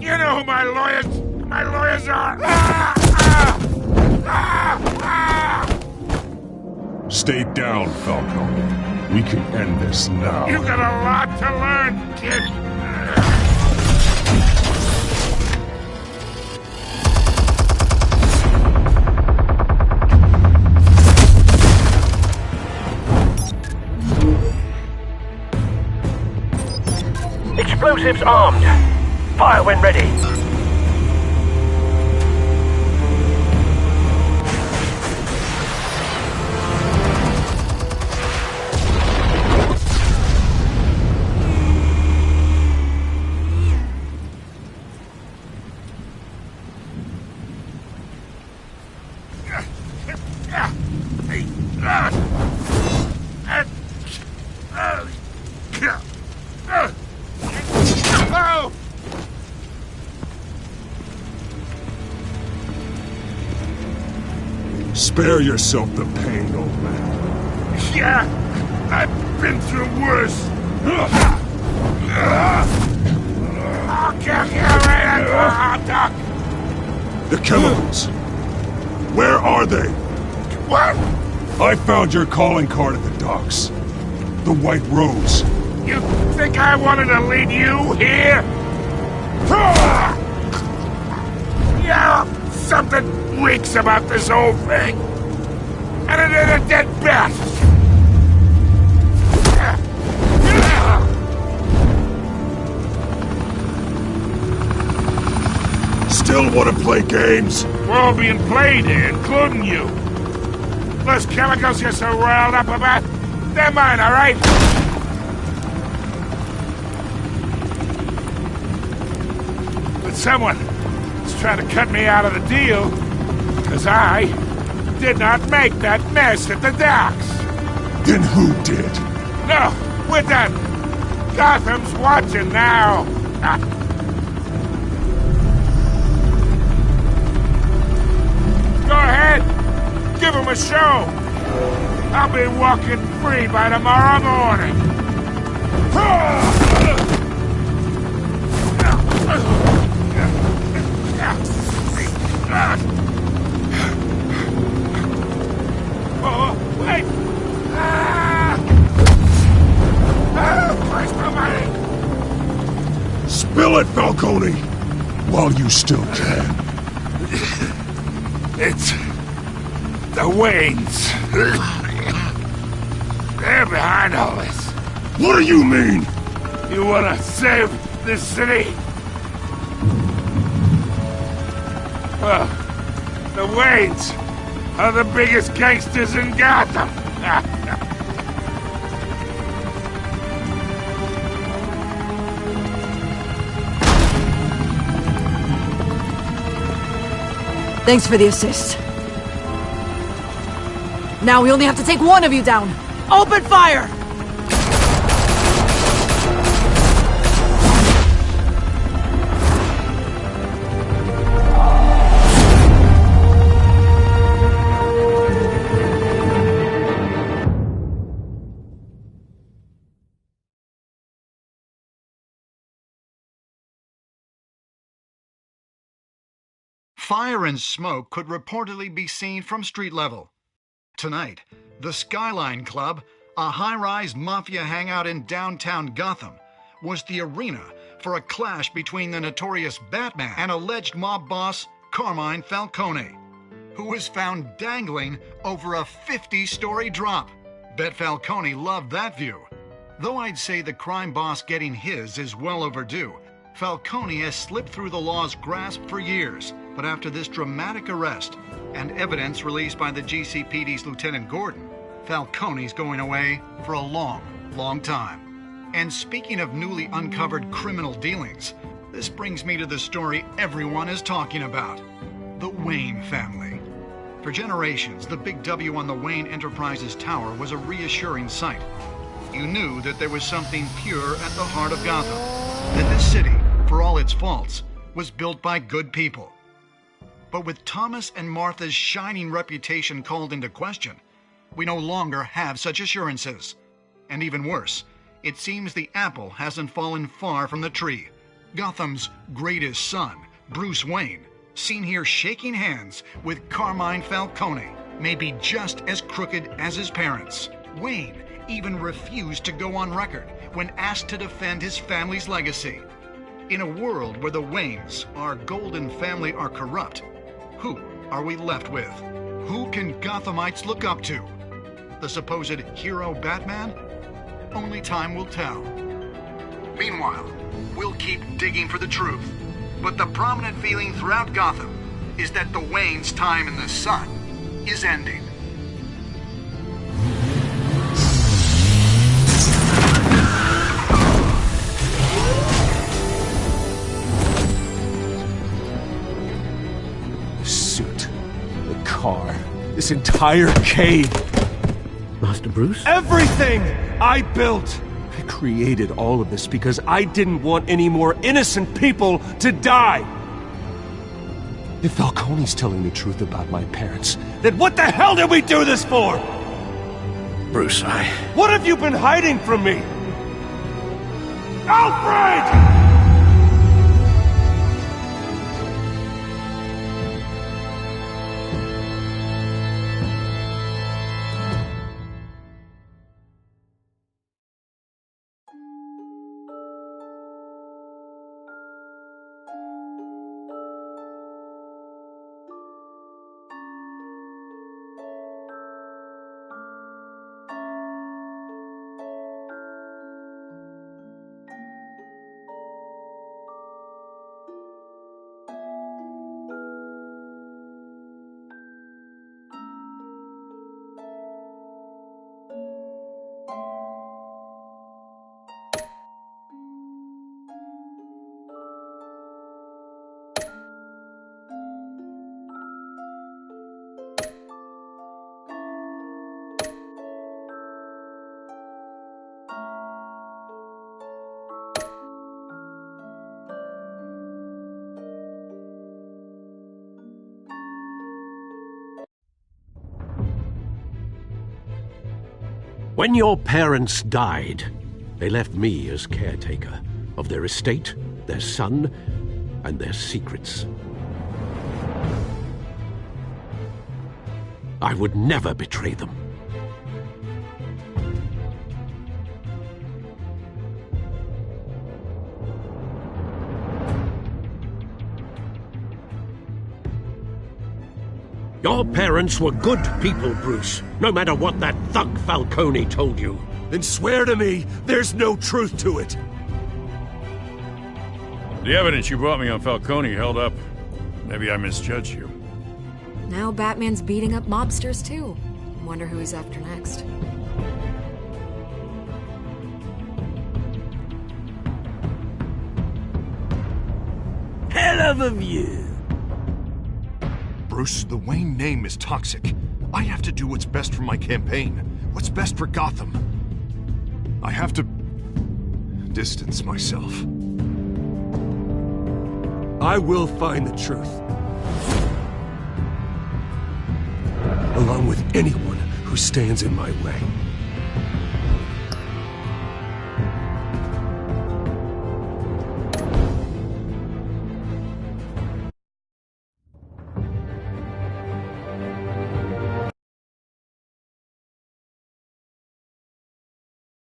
You know who my lawyers are!
Stay down, Falcone. We can end this now.
You got a lot to learn, kid!
Explosives armed. Fire when ready.
Spare yourself the pain, old man.
Yeah, I've been through worse. I'll kill you right at the hot dog.
The chemicals. Where are they?
What?
I found your calling card at the docks. The White Rose.
You think I wanted to lead you here? Yeah, something weaks about this whole thing. And it than a dead bat!
Still want to play games?
We're all being played here, including you. Those chemicals you're so riled up about, they're mine, all right? But someone is trying to cut me out of the deal, because I did not make that mess at the docks.
Then who did?
No, we're done. Gotham's watching now. Go ahead. Give him a show. I'll be walking free by tomorrow morning. Oh, wait! Christ almighty!
Spill it, Falcone! While you still can.
It's the Waynes. They're behind all this.
What do you mean?
You want to save this city? Well, the Waynes are the biggest gangsters in Gotham.
Thanks for the assist. Now we only have to take one of you down. Open fire!
Fire and smoke could reportedly be seen from street level. Tonight, the Skyline Club, a high-rise mafia hangout in downtown Gotham, was the arena for a clash between the notorious Batman and alleged mob boss Carmine Falcone, who was found dangling over a 50-story drop. Bet Falcone loved that view. Though I'd say the crime boss getting his is well overdue, Falcone has slipped through the law's grasp for years. But after this dramatic arrest and evidence released by the GCPD's Lieutenant Gordon, Falcone's going away for a long, long time. And speaking of newly uncovered criminal dealings, this brings me to the story everyone is talking about: the Wayne family. For generations, the big W on the Wayne Enterprises Tower was a reassuring sight. You knew that there was something pure at the heart of Gotham, that this city, for all its faults, was built by good people. But with Thomas and Martha's shining reputation called into question, we no longer have such assurances. And even worse, it seems the apple hasn't fallen far from the tree. Gotham's greatest son, Bruce Wayne, seen here shaking hands with Carmine Falcone, may be just as crooked as his parents. Wayne even refused to go on record when asked to defend his family's legacy. In a world where the Waynes, our golden family, are corrupt, who are we left with? Who can Gothamites look up to? The supposed hero Batman? Only time will tell. Meanwhile, we'll keep digging for the truth. But the prominent feeling throughout Gotham is that the Waynes' time in the sun is ending.
Car. This entire cave.
Master Bruce?
Everything I built. I created all of this because I didn't want any more innocent people to die. If Falcone's telling the truth about my parents, then what the hell did we do this for?
Bruce,
What have you been hiding from me? Alfred!
When your parents died, they left me as caretaker of their estate, their son, and their secrets. I would never betray them. Your parents were good people, Bruce, no matter what that thug Falcone told you.
Then swear to me there's no truth to it.
The evidence you brought me on Falcone held up. Maybe I misjudged you.
Now Batman's beating up mobsters, too. Wonder who he's after next.
Hell of a view.
Bruce, the Wayne name is toxic. I have to do what's best for my campaign. What's best for Gotham. I have to distance myself.
I will find the truth. Along with anyone who stands in my way.